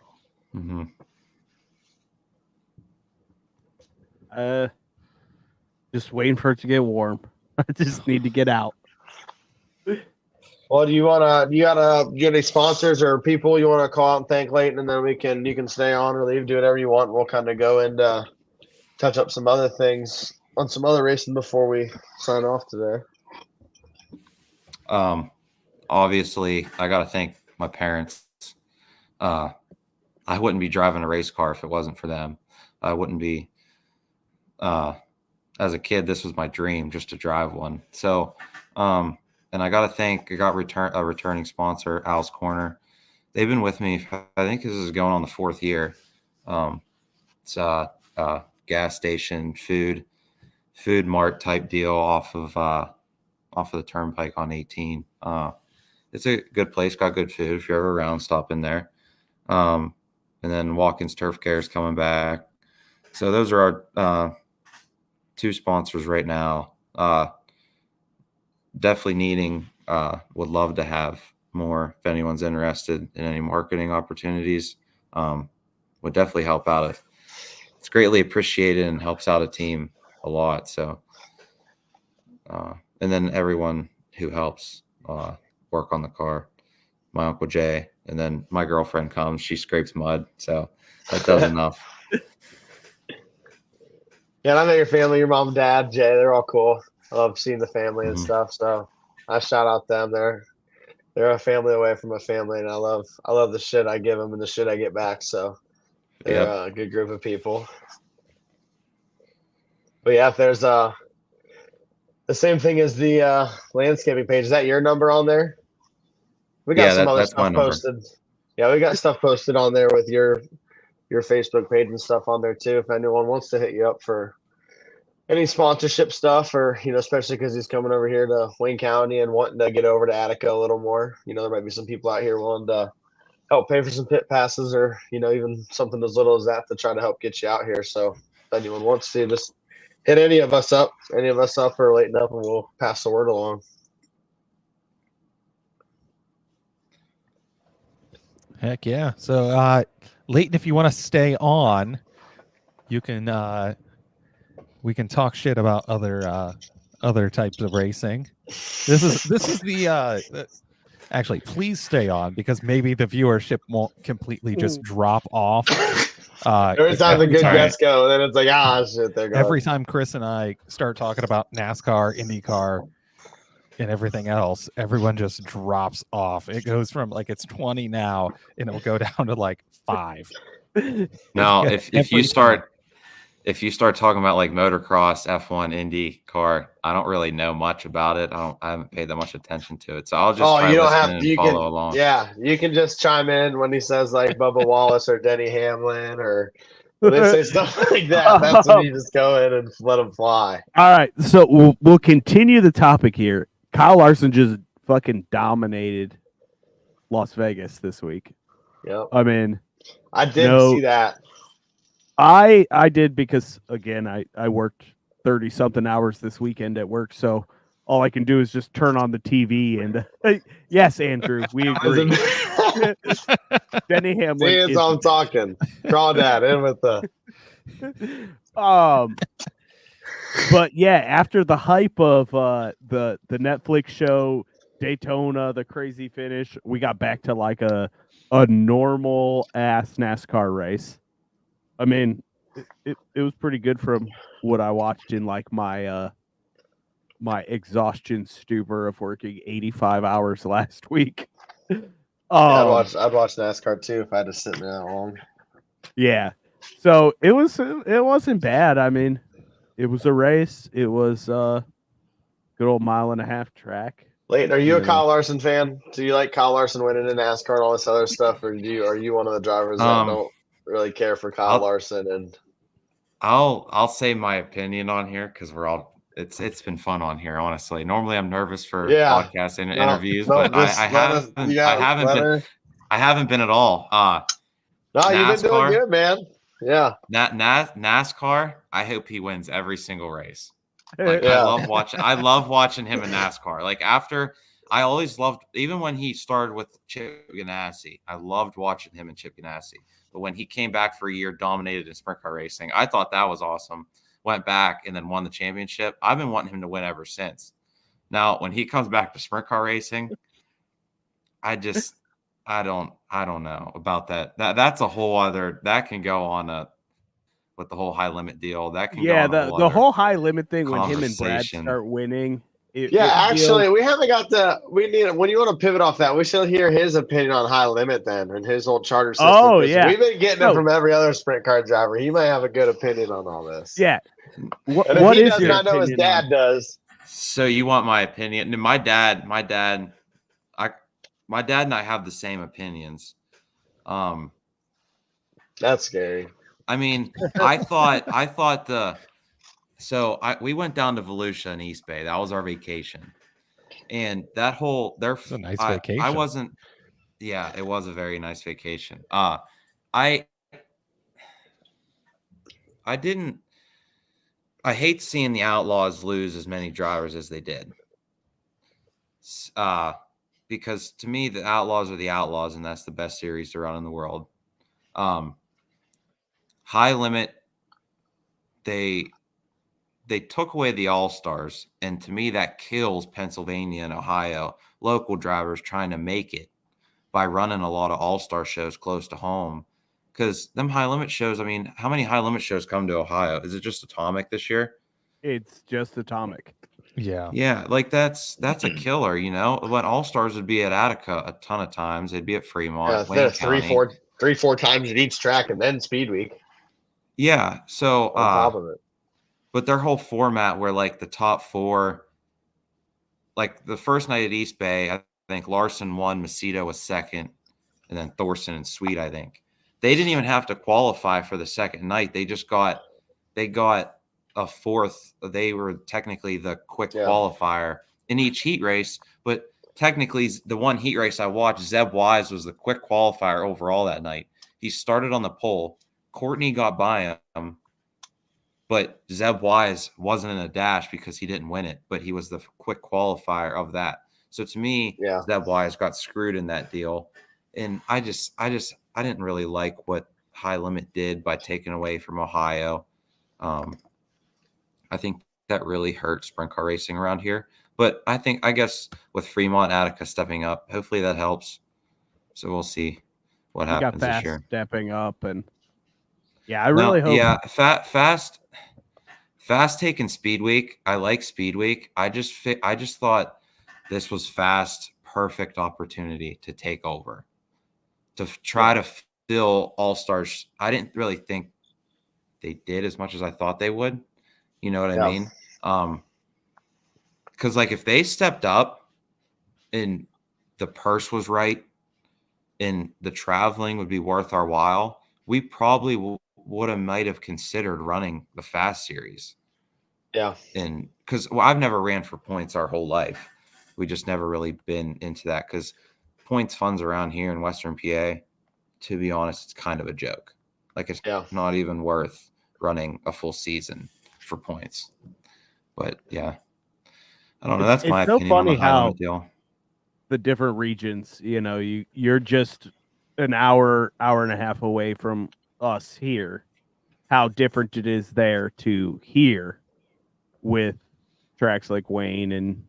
Mhm. Just waiting for it to get warm. I just need to get out. Well, do you gotta get any sponsors or people you want to call out and thank Leyton, and then you can stay on or leave, do whatever you want. We'll kind of go and touch up some other things on some other racing before we sign off today. Obviously, I got to thank my parents. I wouldn't be driving a race car if it wasn't for them. I wouldn't be. As a kid, this was my dream, just to drive one. So, and I got a returning sponsor, Al's Corner. They've been with me. I think this is going on the 4th year. It's a gas station, food mart type deal off of the Turnpike on 18. It's a good place, got good food. If you're ever around, stop in there. And then Watkins Turf Care is coming back. So those are our 2 sponsors right now. Definitely needing, would love to have more if anyone's interested in any marketing opportunities. Would definitely help out. It's greatly appreciated and helps out a team a lot. So, and then everyone who helps work on the car, my Uncle Jay, and then my girlfriend comes, she scrapes mud. So that does enough. Yeah, and I know your family, your mom and dad, Jay, they're all cool. I love seeing the family and Mhm. stuff. So I shout out them. They're a family away from a family, and I love the shit I give them and the shit I get back. So they're Yep. a good group of people. But yeah, if there's the same thing as the landscaping page. Is that your number on there? We got Yeah, some other that's my stuff number. posted. Yeah, we got stuff posted on there with your Facebook page and stuff on there too. If anyone wants to hit you up for any sponsorship stuff, or especially because he's coming over here to Wayne County and wanting to get over to Attica a little more. There might be some people out here willing to help pay for some pit passes, or even something as little as that to try to help get you out here. So if anyone wants to, just hit any of us up or Leyton up, and we'll pass the word along. Heck yeah! So, Leyton, if you want to stay on, you can. We can talk shit about other types of racing. This is the. Actually, please stay on, because maybe the viewership won't completely just drop off. Every time the good guests go, then it's like, shit, they're gone. Every time Chris and I start talking about NASCAR, IndyCar, and everything else, everyone just drops off. It goes from like it's 20 now, and it'll go down to like 5. Now, if you start talking about like motocross, F1, IndyCar, I don't really know much about it. I haven't paid that much attention to it, so I'll just try to listen and follow along. Yeah, you can just chime in when he says like Bubba Wallace or Denny Hamlin, or when they say stuff like that. That's when you just go in and let them fly. All right, so we'll continue the topic here. Kyle Larson just fucking dominated Las Vegas this week. Yep. I mean, I didn't see that. I did, because again, I worked 30 something hours this weekend at work, so all I can do is just turn on the TV and yes, Andrew, we agree. Denny Hamlin. See, it's all I'm talking. Crawdad in with the. But yeah, after the hype of the Netflix show Daytona, the crazy finish, we got back to like a normal ass NASCAR race. I mean, it was pretty good from what I watched in like my my exhaustion stupor of working 85 hours last week. I'd watch NASCAR too if I had to sit there that long. Yeah, so it wasn't bad. I mean, It was a race. It was a good old 1.5-mile track. Leyton, are you a Yeah. Kyle Larson fan? Do you like Kyle Larson winning in NASCAR and all this other stuff, or are you one of the drivers that don't really care for Kyle Larson? And I'll say my opinion on here because it's been fun on here, honestly. Normally I'm nervous for podcasts and interviews, but I haven't been at all. No, you've been doing good, man. Yeah. NASCAR, I hope he wins every single race. Like I love watching him in NASCAR. Like I always loved, even when he started with Chip Ganassi, I loved watching him in Chip Ganassi. But when he came back for a year, dominated in sprint car racing, I thought that was awesome. Went back and then won the championship. I've been wanting him to win ever since. Now, when he comes back to sprint car racing, I don't know about that. That's a whole other, that can go on with the whole high limit deal. That can go on the whole high limit thing when him and Brad start winning. Actually, we haven't got when you want to pivot off that, we should hear his opinion on high limit then and his whole charter system. Oh, yeah. We've been getting it from every other sprint car driver. He might have a good opinion on all this. Yeah. What is your opinion? I know his dad does. So you want my opinion? My dad and I have the same opinions. That's scary. I mean, we went down to Volusia in East Bay. That was our vacation. And that whole it's a nice vacation. It was a very nice vacation. I hate seeing the Outlaws lose as many drivers as they did. Because to me, the Outlaws are the Outlaws, and that's the best series to run in the world. High limit, they took away the All-Stars, and to me that kills Pennsylvania and Ohio local drivers trying to make it by running a lot of All-Star shows close to home. Because them high limit shows, I mean, how many high limit shows come to Ohio? Is it just Atomic this year? It's just Atomic. Yeah, like that's a killer, you know. When All-Stars would be at Attica a ton of times, they'd be at Fremont, Wayne County. three, four times at each track, and then Speed Week. Yeah, so on top of it. But their whole format where like the top four, like the first night at East Bay, I think Larson won, Macedo was second, and then Thorson and Sweet, I think. They didn't even have to qualify for the second night. They got a fourth. They were technically the quick qualifier in each heat race, but technically the one heat race I watched, Zeb Wise was the quick qualifier overall that night. He started on the pole. Courtney got by him, but Zeb Wise wasn't in a dash because he didn't win it, but he was the quick qualifier of that. So to me, Zeb Wise got screwed in that deal. And I didn't really like what High Limit did by taking away from Ohio. I think that really hurt sprint car racing around here. But I guess with Fremont, Attica stepping up, hopefully that helps. So we'll see what happens this year. Stepping up, and I really hope. Yeah, fast taking Speed Week. I like Speed Week. I just thought this was Fast perfect opportunity to take over, to try to fill All-Stars. I didn't really think they did as much as I thought they would. You know what I mean? Because like if they stepped up and the purse was right and the traveling would be worth our while, we probably might have considered running the Fast Series. Yeah. And because I've never ran for points our whole life. We just never really been into that because points funds around here in Western PA, to be honest, it's kind of a joke. Like it's not even worth running a full season for points. But yeah, I don't know. That's my opinion. It's so funny how deal. The different regions, you're just an hour and a half away from us here. How different it is there to here with tracks like Wayne and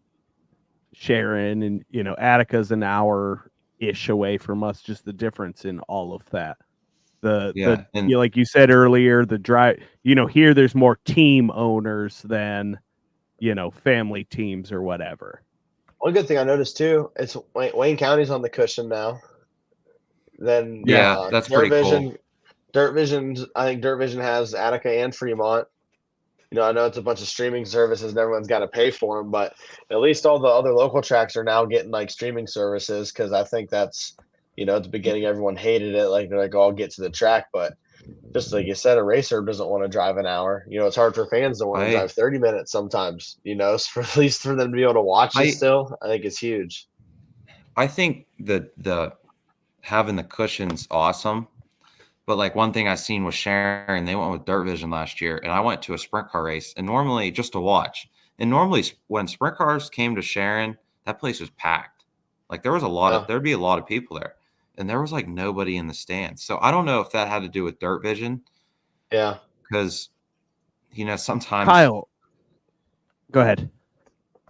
Sharon, and Attica's an hour-ish away from us. Just the difference in all of that. Like you said earlier, the drive. Here there's more team owners than family teams or whatever. One good thing I noticed too, it's Wayne County's on the cushion now. Then that's pretty cool. Dirt Vision, I think Dirt Vision has Attica and Fremont. I know it's a bunch of streaming services and everyone's got to pay for them, but at least all the other local tracks are now getting like streaming services because I think that's, at the beginning everyone hated it, like they're like, "Oh, I'll get to the track," but just like you said, a racer doesn't want to drive an hour. It's hard for fans to want to drive 30 minutes sometimes. So for at least for them to be able to watch it still, I think it's huge. I think the having the cushion's awesome. But like one thing I seen was Sharon, they went with Dirt Vision last year, and I went to a sprint car race, and normally just to watch. And normally when sprint cars came to Sharon, that place was packed. Like there was there'd be a lot of people there, and there was like nobody in the stands. So I don't know if that had to do with Dirt Vision. Yeah, because sometimes Kyle, go ahead.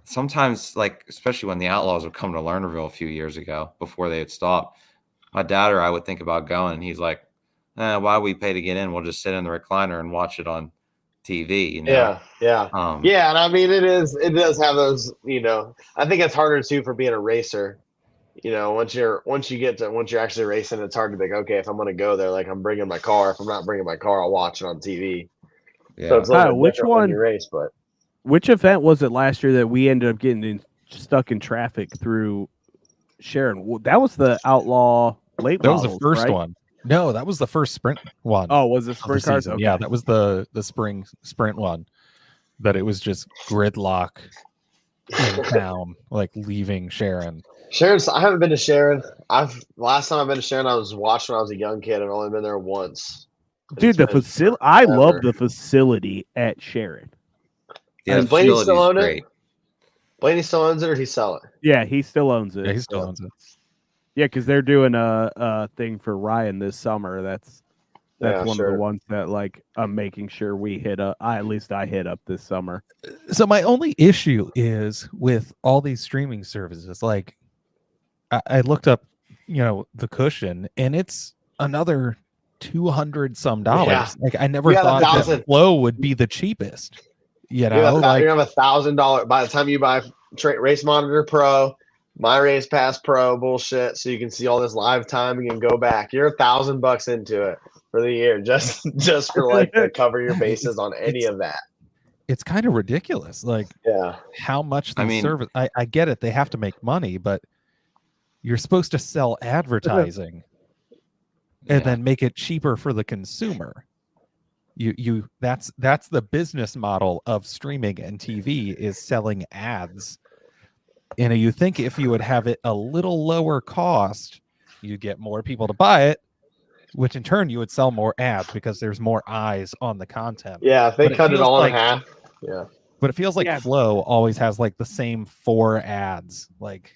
Sometimes, like especially when the Outlaws would come to Lernerville a few years ago before they had stopped, my dad or I would think about going, and he's like, why we pay to get in? We'll just sit in the recliner and watch it on TV. Yeah. And I mean, it does have those. I think it's harder too for being a racer. Once you're actually racing, it's hard to be like, okay, if I'm going to go there, like I'm bringing my car. If I'm not bringing my car, I'll watch it on TV. Yeah. So it's a little bit different when you race, but which event was it last year that we ended up getting stuck in traffic through Sharon? That was the Outlaw late. That was the first one. No, that was the first sprint one. Oh, was it sprint cars? Okay. Yeah, that was the spring sprint one. That it was just gridlock in town, like leaving Sharon. I haven't been to Sharon. Last time I've been to Sharon, I was watched when I was a young kid. I've only been there once. Dude, the facility. I love the facility at Sharon. Yeah, does Blaney still own it? Blaney still owns it, or he sell it? Yeah, he still owns it. Yeah, he still owns it. Yeah, because they're doing a thing for Ryan this summer. That's one of the ones that like I'm making sure we hit up. At least I hit up this summer. So my only issue is with all these streaming services. Like, I looked up, the cushion, and it's another $200 some. Yeah. Like I never thought that Flow would be the cheapest. You have $1,000 by the time you buy Race Monitor Pro, My Race Pass Pro bullshit, so you can see all this live timing and go back. You're $1,000 into it for the year, just for like to cover your bases on any of that. It's kind of ridiculous. Like, how much the service? I get it; they have to make money, but you're supposed to sell advertising and then make it cheaper for the consumer. That's the business model of streaming and TV is selling ads. And you think if you would have it a little lower cost, you'd get more people to buy it, which in turn you would sell more ads because there's more eyes on the content. Yeah, if they cut it all in half. Yeah. But it feels like Flow always has like the same 4 ads like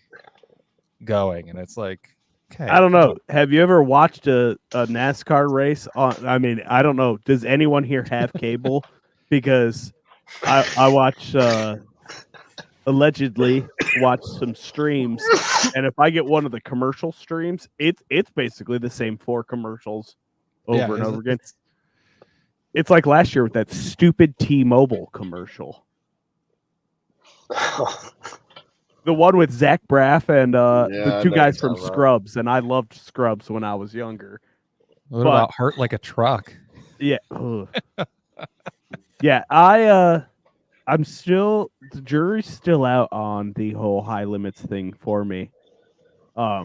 going, and it's like, okay. I don't know. Have you ever watched a NASCAR race? I mean, I don't know. Does anyone here have cable? Because I watch allegedly watch some streams, and if I get one of the commercial streams, it's basically the same 4 commercials over and over again. It's like last year with that stupid T-Mobile commercial. The one with Zach Braff and the 2 guys from Scrubs, and I loved Scrubs when I was younger. What about Hurt Like a Truck? Yeah. Yeah, I'm still, the jury's still out on the whole high limits thing for me. I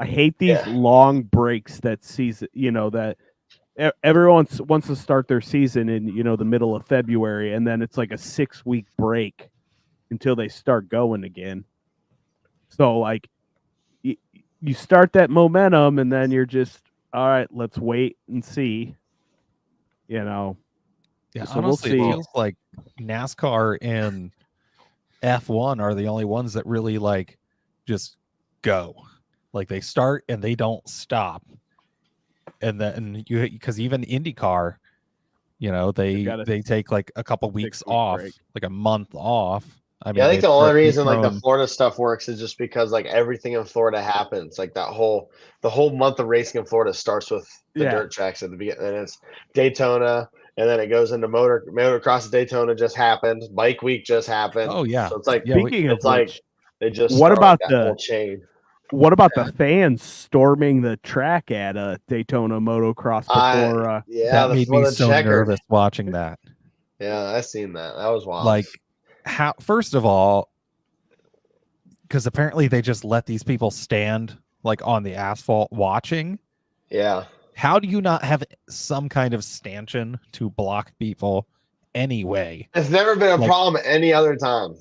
hate these long breaks that season, that everyone wants to start their season in, the middle of February, and then it's like a 6-week break until they start going again. So like you start that momentum and then you're just, all right, let's wait and see, Yeah, so honestly, it feels like NASCAR and F1 are the only ones that really like just go. Like they start and they don't stop. And then because even IndyCar, they take like a couple weeks off, like a month off. I mean, I think the only reason like the Florida stuff works is just because like everything in Florida happens. Like the whole month of racing in Florida starts with the dirt tracks at the beginning, and it's Daytona, and then it goes into motocross. Daytona just happened. Bike Week just happened. Oh yeah. So it's like speaking of like they just what about that whole chain? What about the fans storming the track at Daytona motocross before? That made me so nervous watching that. Yeah, I seen that. That was wild. Like, how? First of all, because apparently they just let these people stand like on the asphalt watching. Yeah. How do you not have some kind of stanchion to block people anyway? It's never been a Like- problem any other time.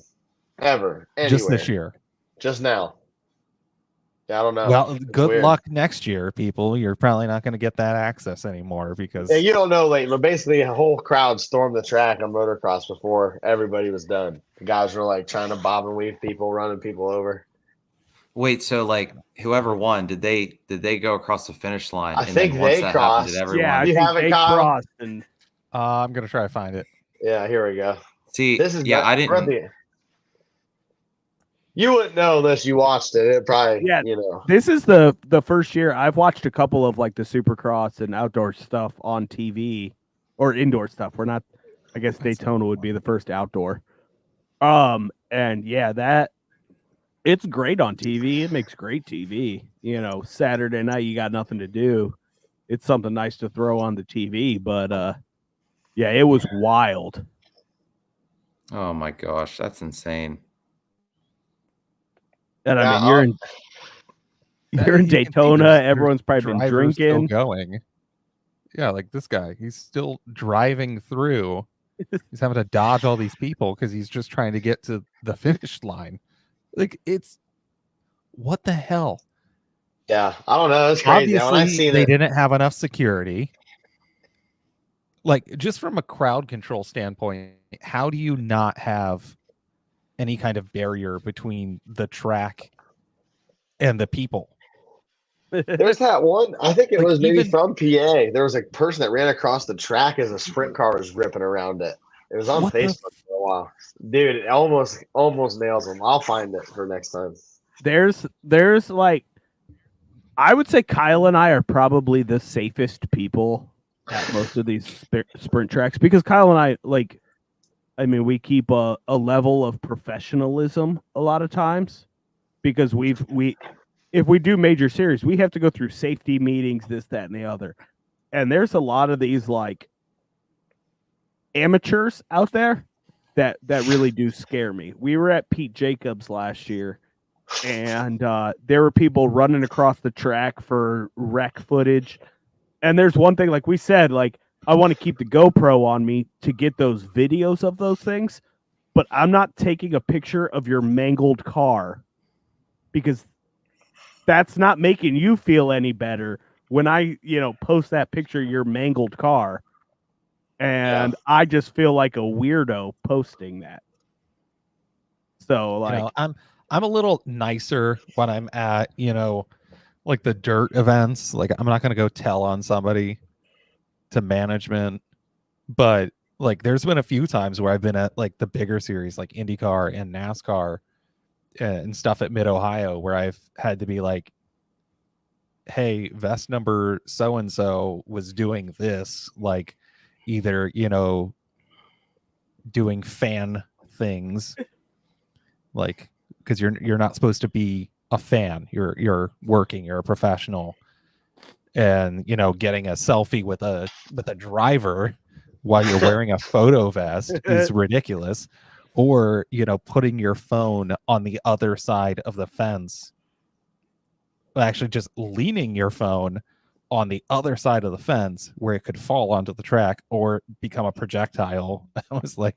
Ever. Anywhere. Just this year. Just now. Yeah, I don't know. Well, It's good weird. luck next year, people. You're probably not going to get that access anymore because Yeah, you don't know, Leighton, but basically a whole crowd stormed the track on motocross before everybody was done. The guys were like trying to bob and weave people, running people over. Wait, so like whoever won, did they go across the finish line? I And think then once they that crossed. happened, did Yeah, I everyone? You think have it, they Kyle? crossed and I'm going to try to find it. Yeah, here we go. See? This is Yeah, I we're at didn't. the- You wouldn't know unless you watched it. It probably, Yeah. you know. this is the first year I've watched a couple of like the Supercross and outdoor stuff on TV or indoor stuff. We're not, I guess Daytona would be the first outdoor. And yeah, that it's great on TV. It makes great TV. You know, Saturday night you got nothing to do. It's something nice to throw on the TV. But yeah, it was wild. Oh my gosh, that's insane. And Yeah, I mean, you're in You can see Daytona. there's Everyone's probably been drivers still drinking. going. Yeah, like this guy. He's still driving through. He's having to dodge all these people because he's just trying to get to the finish line. Like, it's what the hell? Yeah, I don't know. It's crazy. When I Obviously, seen they it, didn't have enough security. Like, just from a crowd control standpoint, how do you not have any kind of barrier between the track and the people? there's that one. I think it Like, was maybe even- from PA. There was a person that ran across the track as a sprint car was ripping around it. It was on What the- Facebook for a while. Dude, it almost nails them. I'll find it for next time. There's like, I would say Kyle and I are probably the safest people at most of these sprint tracks because Kyle and I, like, I mean, we keep a level of professionalism a lot of times because if we do major series, we have to go through safety meetings, this, that, and the other. And there's a lot of these like amateurs out there that really do scare me. We were at Pete Jacobs last year, and there were people running across the track for wreck footage. And there's one thing, like we said, like I want to keep the GoPro on me to get those videos of those things, but I'm not taking a picture of your mangled car because that's not making you feel any better when I, post that picture of your mangled car. And I just feel like a weirdo posting that. So like I'm a little nicer when I'm at, like the dirt events. Like, I'm not going to go tell on somebody to management, but like there's been a few times where I've been at like the bigger series like IndyCar and NASCAR and stuff at Mid-Ohio where I've had to be like, hey, vest number so and so was doing this, like either doing fan things, like because you're not supposed to be a fan, you're working, you're a professional, and getting a selfie with a driver while you're wearing a photo vest is ridiculous, or putting your phone on the other side of the fence, actually just leaning your phone on the other side of the fence where it could fall onto the track or become a projectile. I was like,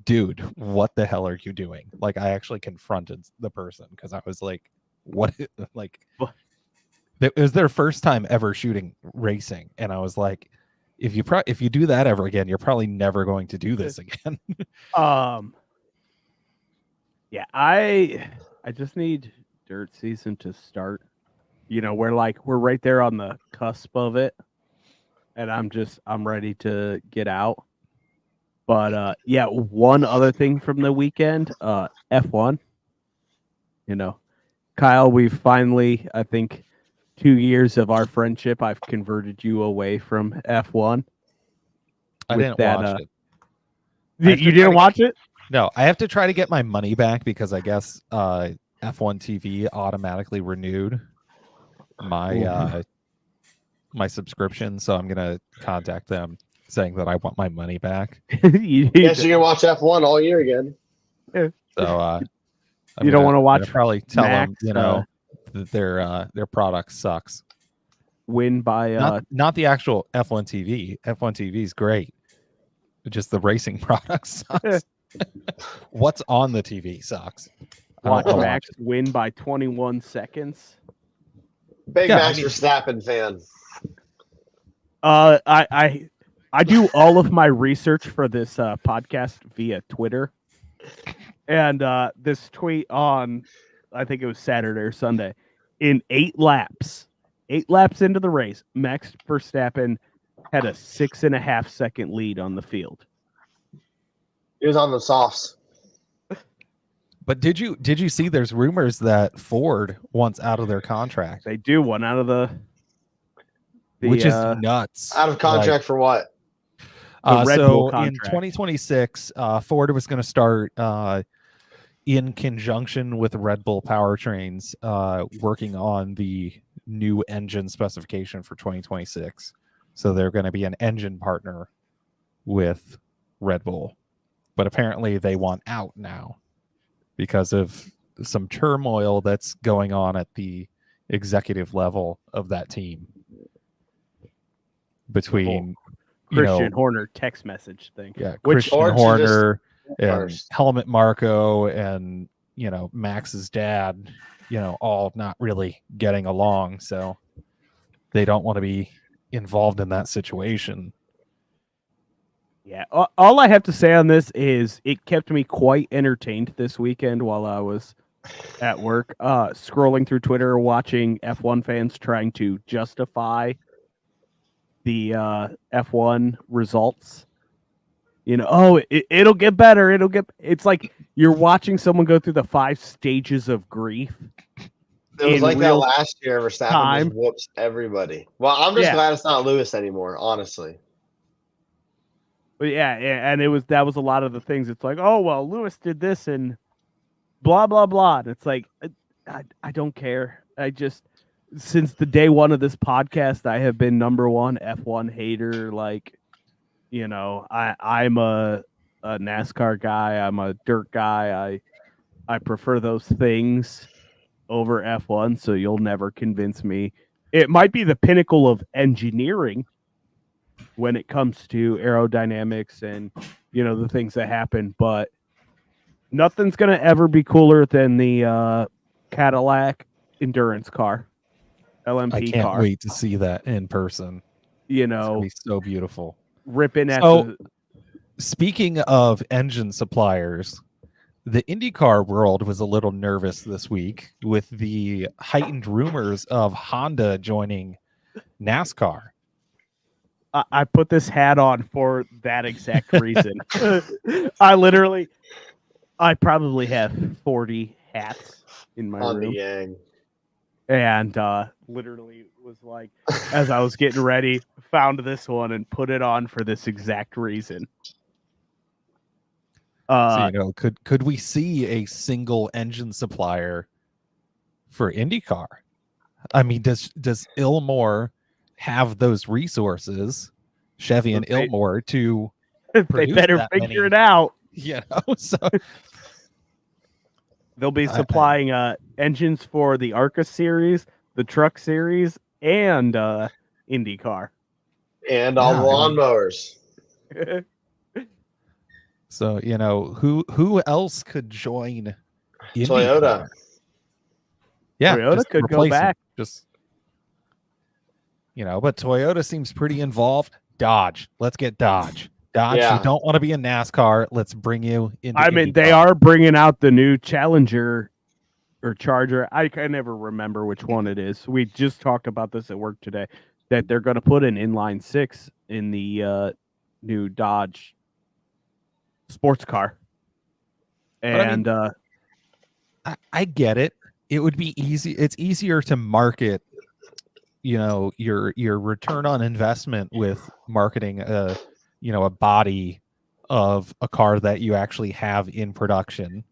dude, what the hell are you doing? Like, I actually confronted the person because I was like, what? Like, it was their first time ever shooting racing, and I was like, if you do that ever again, you're probably never going to do this again. Yeah, I just need dirt season to start. We're right there on the cusp of it, and I'm ready to get out. But yeah, one other thing from the weekend, F1. Kyle, we've finally, I think, 2 years of our friendship, I've converted you away from F1. I with didn't that, watch it. You didn't watch it? No, I have to try to get my money back because I guess F1 TV automatically renewed my my subscription, so I'm gonna contact them, saying that I want my money back. Yes, you can watch F1 all year again. So You don't wanna watch probably tell Max, them, that their product sucks. win by Not the actual F1 TV. F1 TV is great. Just the racing product sucks. What's on the TV sucks. I watch don't wanna Max win by 21 seconds. Big Yeah, Max I mean- Verstappen fan. I do all of my research for this podcast via Twitter, and this tweet on, I think it was Saturday or Sunday, in 8 laps into the race, Max Verstappen had a 6.5 second lead on the field. He was on the softs. But did you see there's rumors that Ford wants out of their contract, They do one out of the which is nuts. Out of contract for what? the Red so Bull in contract. 2026, Ford was going to start in conjunction with Red Bull powertrains, working on the new engine specification for 2026. So they're going to be an engine partner with Red Bull, but apparently they want out now because of some turmoil that's going on at the executive level of that team between Christian Horner text message thing. yeah, Which- Christian Or to Horner and First. Helmut Marko and Max's dad, all not really getting along, so they don't want to be involved in that situation. Yeah, all I have to say on this is it kept me quite entertained this weekend while I was at work, scrolling through Twitter, watching F1 fans trying to justify the F1 results. It'll get better. It's like you're watching someone go through the 5 stages of grief. It was in like that real last year. Verstappen time. just whoops everybody. Well, I'm just Yeah. glad it's not Lewis anymore, honestly. But yeah, and that was a lot of the things. It's like, oh well, Lewis did this and blah blah blah. And it's like, I don't care. I just, since the day one of this podcast, I have been #1 F1 hater. Like, I'm a NASCAR guy. I'm a dirt guy. I prefer those things over F1. So you'll never convince me. It might be the pinnacle of engineering when it comes to aerodynamics and the things that happen, but nothing's gonna ever be cooler than the Cadillac endurance car, LMP I can't car. wait to see that in person. It's gonna be so beautiful. Ripping at So, speaking of engine suppliers, the IndyCar world was a little nervous this week with the heightened rumors of Honda joining NASCAR. I put this hat on for that exact reason. I probably have 40 hats in my On the room. Yang. And literally was like, as I was getting ready, found this one and put it on for this exact reason. So could we see a single engine supplier for IndyCar? I mean, does Ilmore have those resources, Chevy and They- Ilmore, to they produce better that figure many? it out. So They'll be supplying engines for the ARCA series, the Truck series, and IndyCar. And all the Yeah, I mean- lawnmowers. So who else could join IndyCar? Toyota. Yeah, Toyota just could go replace 'em. back. Just but Toyota seems pretty involved. Dodge, let's get Dodge. Dodge, Yeah. you don't want to be in NASCAR. Let's bring you into. I mean, they IndyCar. are bringing out the new Challenger or Charger. I can never remember which one it is. We just talked about this at work today, that they're going to put an inline 6 in the new Dodge sports car. And I get it. It would be easy. It's easier to market, your return on investment with marketing a body of a car that you actually have in production.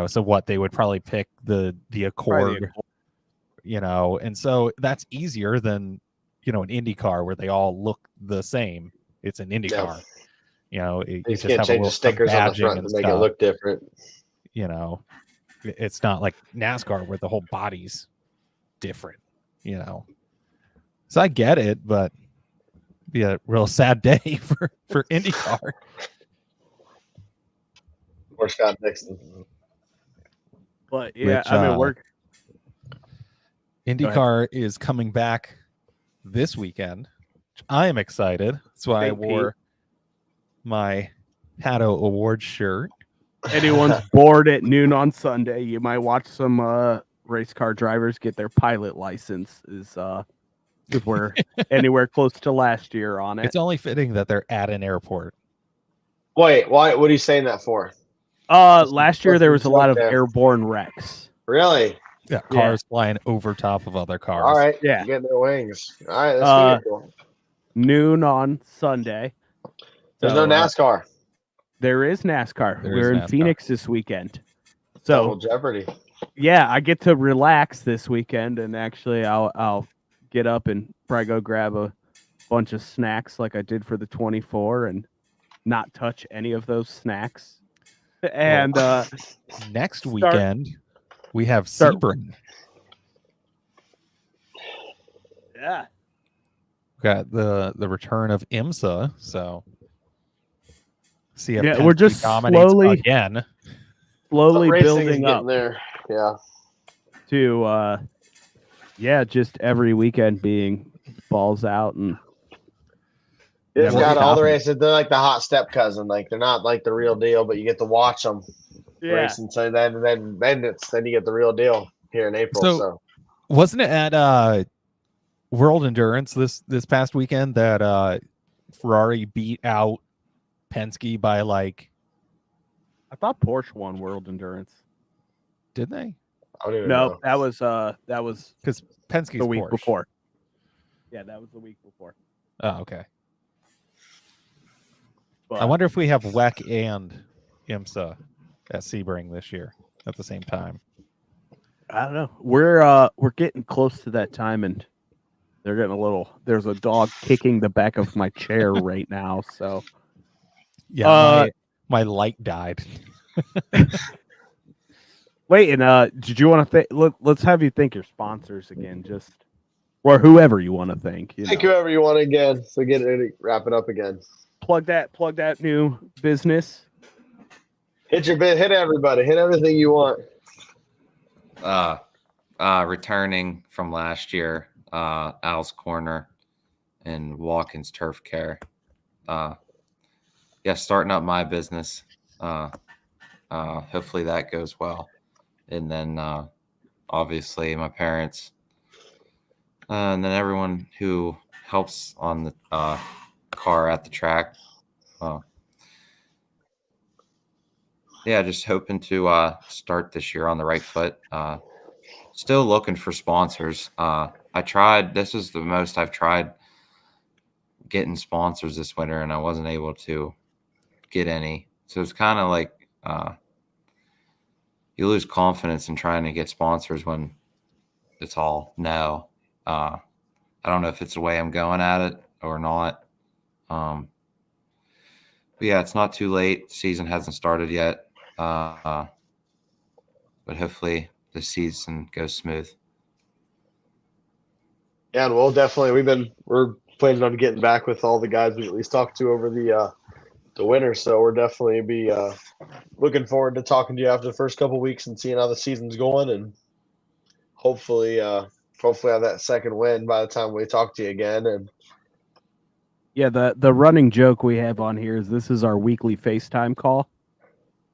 So what they would probably pick the Accord, and so that's easier than an Indy car where they all look the same. It's an Indy car. You know, you just just can't have change the stickers on the badging front and to make it stuff. look different. You know, it's not like NASCAR where the whole body's different. You know, so I get it, but it'd be a real sad day for IndyCar. Or Scott Dixon. But yeah, Which, I mean, we're IndyCar is coming back this weekend. I am excited. That's why I St. wore my Pato Awards shirt. anyone's bored at noon on Sunday, you might watch some race car drivers get their pilot license. Because we're anywhere close to last year on it. It's only fitting that they're at an airport. Wait, why? What are you saying that for? Last year there was a lot of there. airborne wrecks. Really? Yeah, cars flying over top of other cars. All right. Yeah. Getting their wings. All right. That's cool. Noon on Sunday. There's no NASCAR. There is NASCAR. We're in NASCAR. Phoenix this weekend. Double So Jeopardy. yeah, I get to relax this weekend, and actually I'll get up and probably go grab a bunch of snacks like I did for the 24 and not touch any of those snacks. And Next weekend, we have Sebring. Yeah. Got the return of IMSA, so see if Yeah, we're just dominates slowly again. Racing is building up getting there. Yeah. to just every weekend being balls out and It's Yeah, got we're all the confident. races. They're like the hot step cousin. Like they're not like the real deal, but you get to watch them racing. So then you get the real deal here in April. So Wasn't it at World Endurance this past weekend that Ferrari beat out Penske by like? I thought Porsche won World Endurance. Did they? I don't even No, know. that was Because Penske's the week Porsche. before. Yeah, that was the week before. Oh, okay. But I wonder if we have WEC and IMSA at Sebring this year at the same time. I don't know. We're getting close to that time, and they're getting a little. There's a dog kicking the back of my chair right now. So Yeah, my light died. wait, and did you want to think? Let's have you thank your sponsors again, just or whoever you want to thank. Take whoever you want again. So get ready to wrap it up again. Plug that new business. Hit your bit. Hit everybody. Hit everything you want. Returning from last year, Al's Corner and Watkins Turf Care. Starting up my business. Hopefully that goes well. And then obviously my parents. And then everyone who helps on the car at the track. Just hoping to start this year on the right foot. Still looking for sponsors. This is the most I've tried getting sponsors this winter, and I wasn't able to get any. So it's kind of like you lose confidence in trying to get sponsors when it's all no. I don't know if it's the way I'm going at it or not. But yeah, it's not too late. Season hasn't started yet. But hopefully the season goes smooth. Yeah, and we're planning on getting back with all the guys we at least talked to over the winter. So we're definitely be looking forward to talking to you after the first couple weeks and seeing how the season's going, and hopefully have that second win by the time we talk to you again. And Yeah, the running joke we have on here is this is our weekly FaceTime call.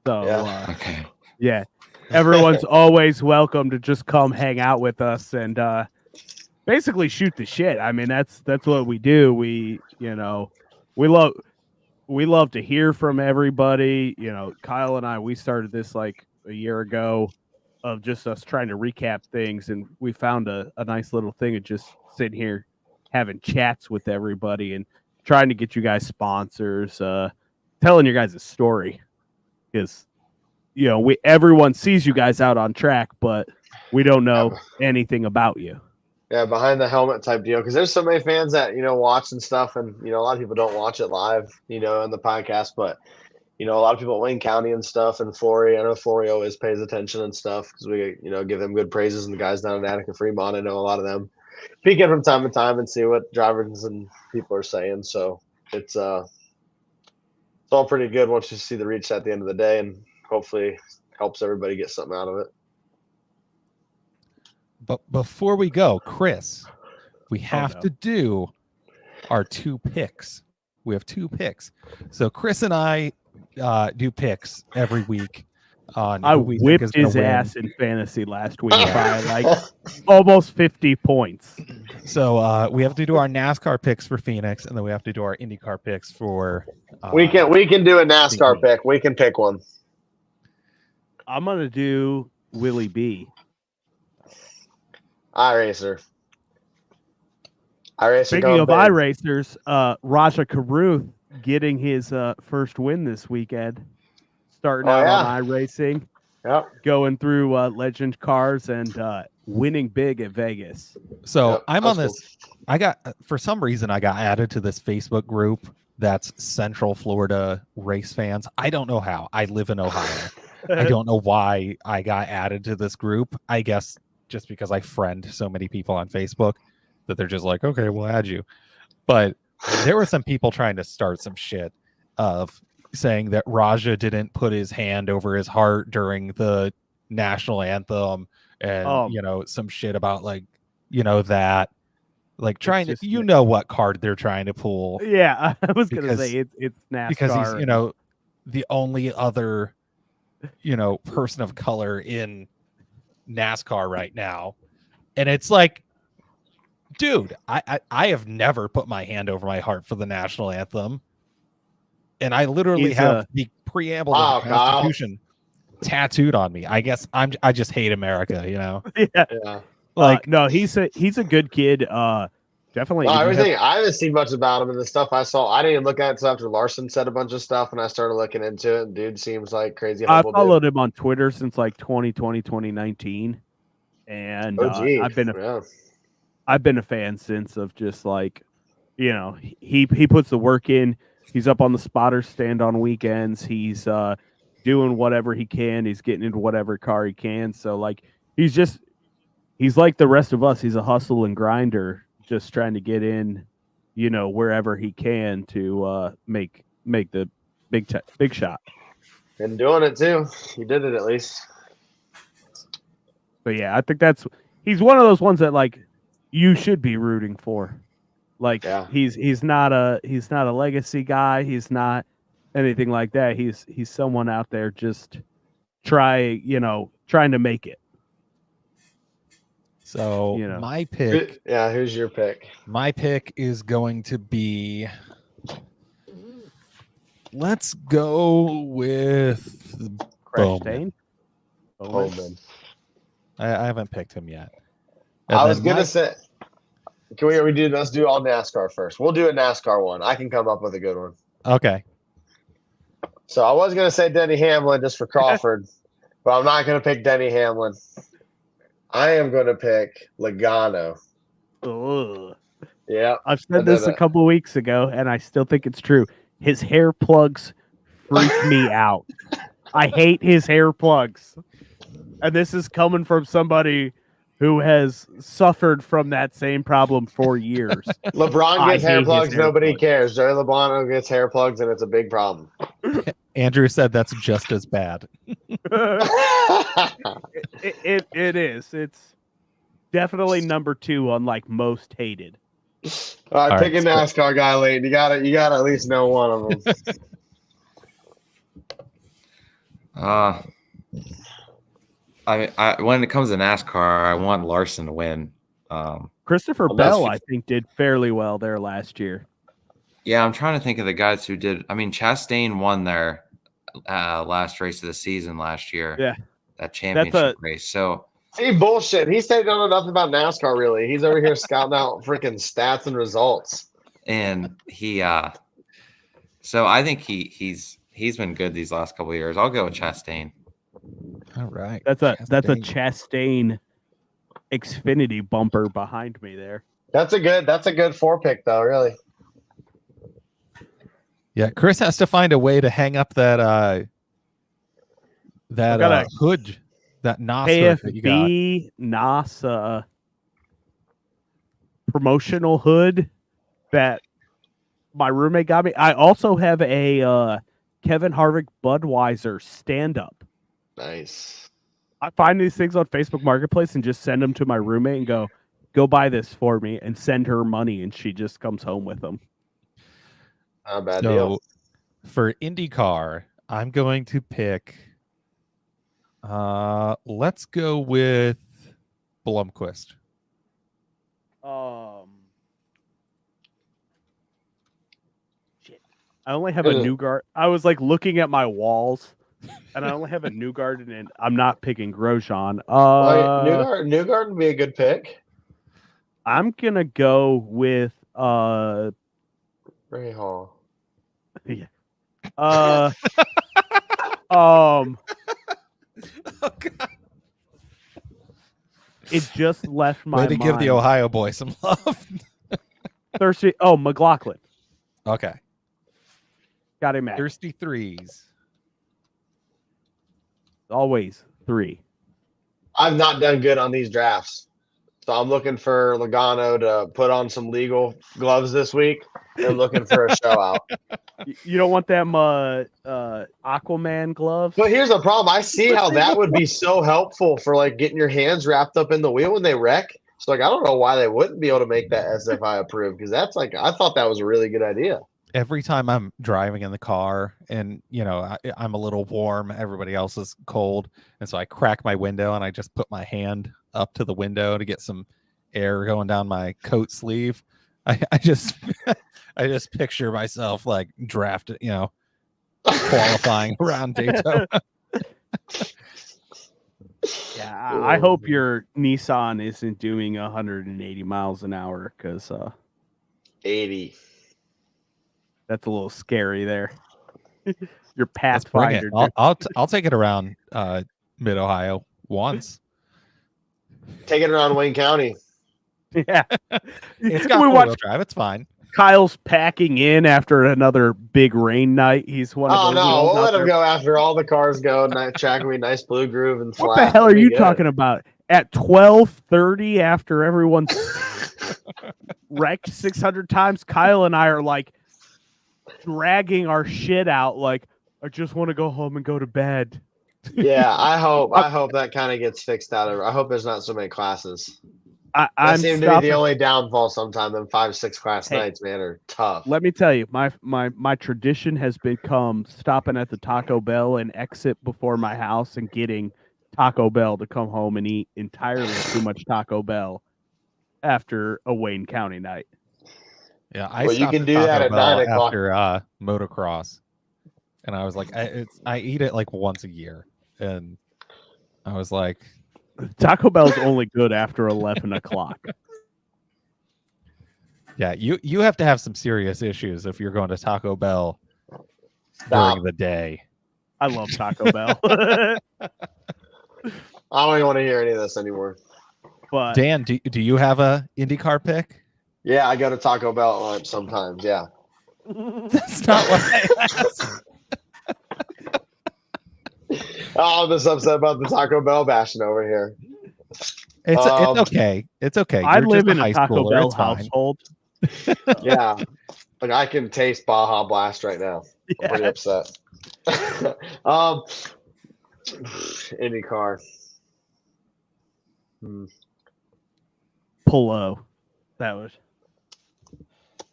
So Okay. yeah, everyone's always welcome to just come hang out with us and basically shoot the shit. I mean, that's what we do. We love to hear from everybody. Kyle and I, we started this like a year ago of just us trying to recap things, and we found a nice little thing of just sitting here having chats with everybody and trying to get you guys sponsors, telling your guys a story. Because everyone sees you guys out on track, but we don't know anything about you. Yeah, behind the helmet type deal. Because there's so many fans that watch and stuff, and a lot of people don't watch it live, on the podcast. But a lot of people at Wayne County and stuff, and Flory. I know Flory always pays attention and stuff because we give them good praises. And the guys down in Attica Fremont, I know a lot of them peek in from time to time and see what drivers and people are saying. So it's all pretty good once you see the reach at the end of the day, and hopefully helps everybody get something out of it. But before we go, Chris, we have to do our 2 picks. We have 2 picks. So Chris and I do picks every week. I whipped his ass in fantasy last week by like almost 50 points. So we have to do our NASCAR picks for Phoenix, and then we have to do our IndyCar picks for. We can do a NASCAR pick. We can pick one. I'm gonna do Willie B. iRacer. Speaking of iRacers, Raja Karuth getting his first win this weekend. Starting out on iRacing. Yep. Going through legend cars and winning big at Vegas. So I'm on this. Cool. For some reason, I got added to this Facebook group that's Central Florida race fans. I don't know how. I live in Ohio. I don't know why I got added to this group. I guess just because I friend so many people on Facebook that they're just like, okay, we'll add you. But there were some people trying to start some shit of saying that Raja didn't put his hand over his heart during the national anthem and, some shit about that. Like trying to, what card they're trying to pull. Yeah, I was going to say it's NASCAR. Because he's, the only other, person of color in NASCAR right now. And it's like, dude, I have never put my hand over my heart for the national anthem. And I literally have the preamble of the Constitution tattooed on me. I guess I just hate America, Yeah. Like no, he's a good kid. Definitely. Well, I haven't seen much about him, and the stuff I saw, I didn't even look at it until after Larson said a bunch of stuff, and I started looking into it. And dude seems like crazy. I followed him on Twitter since like 2020, 2019, and I've been a fan since. Of just like, he puts the work in. He's up on the spotter stand on weekends. He's doing whatever he can. He's getting into whatever car he can. So like he's like the rest of us. He's a hustle and grinder, just trying to get in, wherever he can to make the big shot. Been doing it too. He did it at least. But yeah, I think he's one of those ones that like you should be rooting for. Like he's not a legacy guy. He's not anything like that. He's someone out there just trying to make it. So my pick. Yeah, who's your pick? My pick is going to be. Let's go with Bowman. Bowman. I haven't picked him yet. And I was gonna say. Can let's do all NASCAR first. We'll do a NASCAR one. I can come up with a good one. Okay. So I was going to say Denny Hamlin just for Crawford, but I'm not going to pick Denny Hamlin. I am going to pick Logano. Ugh. Yeah. I've said this a couple of weeks ago, and I still think it's true. His hair plugs freak me out. I hate his hair plugs. And this is coming from somebody who has suffered from that same problem for years. LeBron gets hair plugs, nobody cares. Joey LeBron gets hair plugs, and it's a big problem. Andrew said that's just as bad. It is. It's definitely number 2 on like most hated. All right, pick a NASCAR guy, Leyton. You gotta at least know one of them. When it comes to NASCAR, I want Larson to win. Christopher Bell, I think, did fairly well there last year. Yeah, I'm trying to think of the guys who did. I mean, Chastain won their last race of the season last year. Yeah, that championship race. So he bullshit. He said don't know nothing about NASCAR. Really, he's over here scouting out freaking stats and results. And he, so I think he's been good these last couple of years. I'll go with Chastain. All right. That's a Chastain Xfinity bumper behind me there. That's a good 4 pick though, really. Yeah, Chris has to find a way to hang up that hood, that NOS hood that you got. KFB NOS promotional hood that my roommate got me. I also have a Kevin Harvick Budweiser stand-up. Nice. I find these things on Facebook Marketplace and just send them to my roommate and go buy this for me, and send her money, and she just comes home with them. Not a bad deal. For IndyCar, I'm going to pick. Let's go with Blomqvist. Shit. I only have a Newgard. I was like looking at my walls, and I only have a Newgard, and I'm not picking Grosjean. Newgard would be a good pick. I'm gonna go with Ray Hall. Yeah. Oh God! It just left my Way to mind. give the Ohio boy some love. Thirsty. Oh, McLaughlin. Okay. Got him at Thirsty threes. always 3. I've not done good on these drafts, so I'm looking for Logano to put on some legal gloves this week. And looking for a show out. You don't want them Aquaman gloves? But here's the problem. I see how that would be so helpful for like getting your hands wrapped up in the wheel when they wreck. So like I don't know why they wouldn't be able to make that SFI approved, because that's like I thought that was a really good idea. Every time I'm driving in the car and I'm a little warm, everybody else is cold, and so I crack my window and I just put my hand up to the window to get some air going down my coat sleeve. I just picture myself like drafted, qualifying around Daytona. Yeah, I hope your Nissan isn't doing 180 miles an hour, because 80. That's a little scary there. Your Let's bring it. Pathfinder. I'll take it around Mid Ohio once. Take it around Wayne County. Yeah, It's got four-wheel drive. It's fine. Kyle's packing in after another big rain night. He's one of those. Oh no, we'll let him go after all the cars go. Track will be nice blue groove and flat. What the hell are you talking about? At 12:30, after everyone's wrecked 600 times, Kyle and I are like dragging our shit out. Like, I just want to go home and go to bed. Yeah, I hope that kind of gets fixed out. I hope there's not so many classes. I seem to be the only downfall sometimes. Them 5-6 class nights, man, are tough. Let me tell you, my tradition has become stopping at the Taco Bell and exit before my house and getting Taco Bell to come home and eat entirely too much Taco Bell after a Wayne County night. Yeah, you can do that at 9 o'clock after motocross, and I was like, I eat it like once a year, and I was like, Taco Bell's only good after 11 o'clock. Yeah, you have to have some serious issues if you're going to Taco Bell during the day. I love Taco Bell. I don't even want to hear any of this anymore. But Dan, do you have a IndyCar pick? Yeah, I go to Taco Bell at lunch sometimes. Yeah, that's not what I asked. Oh, I'm just upset about the Taco Bell bashing over here. It's okay. It's okay. I live in a high Taco schooler. Bell It's fine. household. Yeah, like I can taste Baja Blast right now. I'm pretty upset. IndyCar. Polo. That was.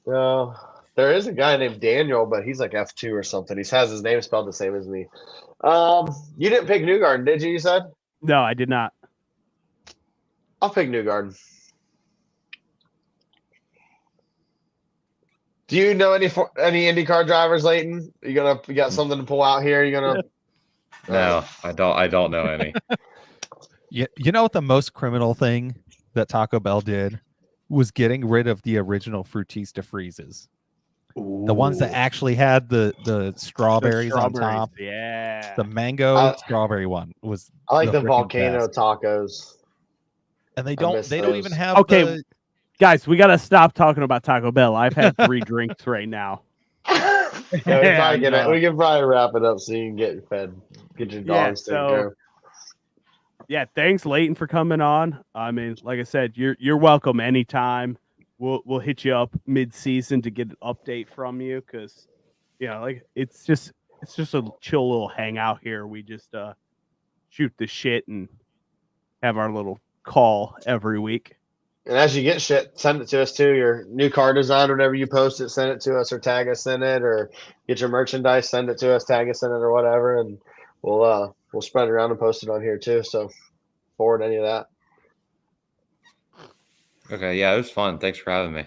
No, there is a guy named Daniel, but he's like F2 or something. He has his name spelled the same as me. You didn't pick Newgarden, did you? You said? No, I did not. I'll pick Newgarden. Do you know any IndyCar drivers, Leyton? You got something to pull out here? You gonna? No, I don't know any. You know what the most criminal thing that Taco Bell did was getting rid of the original Frutista freezes. Ooh. The ones that actually had the strawberries on top. Yeah. The mango strawberry one was. I like the frickin' volcano best. tacos. And they I don't miss even those. have Okay. the, Guys, we gotta stop talking about Taco Bell. I've had 3 drinks right now. Yeah, And, we can probably wrap it up so you can get fed, get your Yeah, dogs taken care of. yeah, thanks, Leyton, for coming on. I mean, like I said, you're welcome anytime. We'll hit you up mid-season to get an update from you because, like it's just a chill little hangout here. We just shoot the shit and have our little call every week. And as you get shit, send it to us too. Your new car design, whenever you post it, send it to us or tag us in it, or get your merchandise, send it to us, tag us in it or whatever, and we'll spread it around and post it on here too. So forward any of that. Okay, yeah, it was fun. Thanks for having me.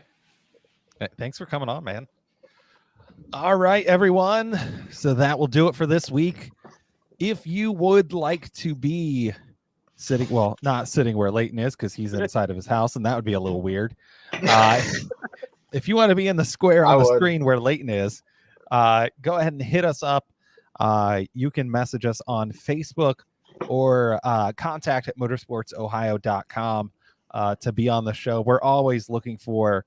thanks for coming on, man. All right, everyone. So that will do it for this week. If you would like to be sitting, well, not sitting where Leyton is because he's inside of his house, and that would be a little weird. If you want to be in the square on the screen where Leyton is, go ahead and hit us up. You can message us on Facebook or contact at motorsportsohio.com to be on the show. We're always looking for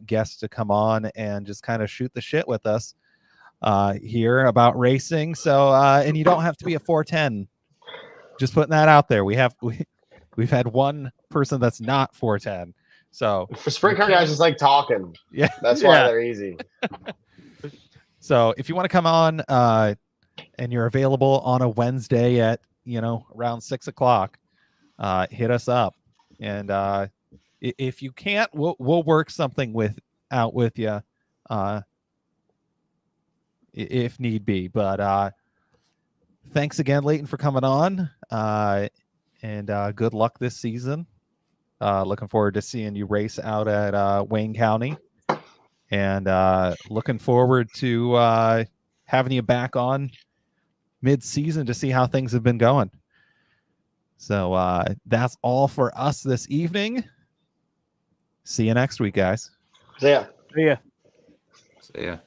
guests to come on and just kind of shoot the shit with us here about racing. So, and you don't have to be a 410. Just putting that out there. We've had one person that's not 410. So for sprint car guys, just like talking. Yeah, that's why they're easy. So if you want to come on and you're available on a Wednesday at around 6:00, hit us up. And if you can't, we'll work something out with you if need be. But thanks again, Leyton, for coming on. And good luck this season. Looking forward to seeing you race out at Wayne County. And looking forward to having you back on mid-season to see how things have been going. So that's all for us this evening. See you next week, guys. See ya. Yeah. So yeah.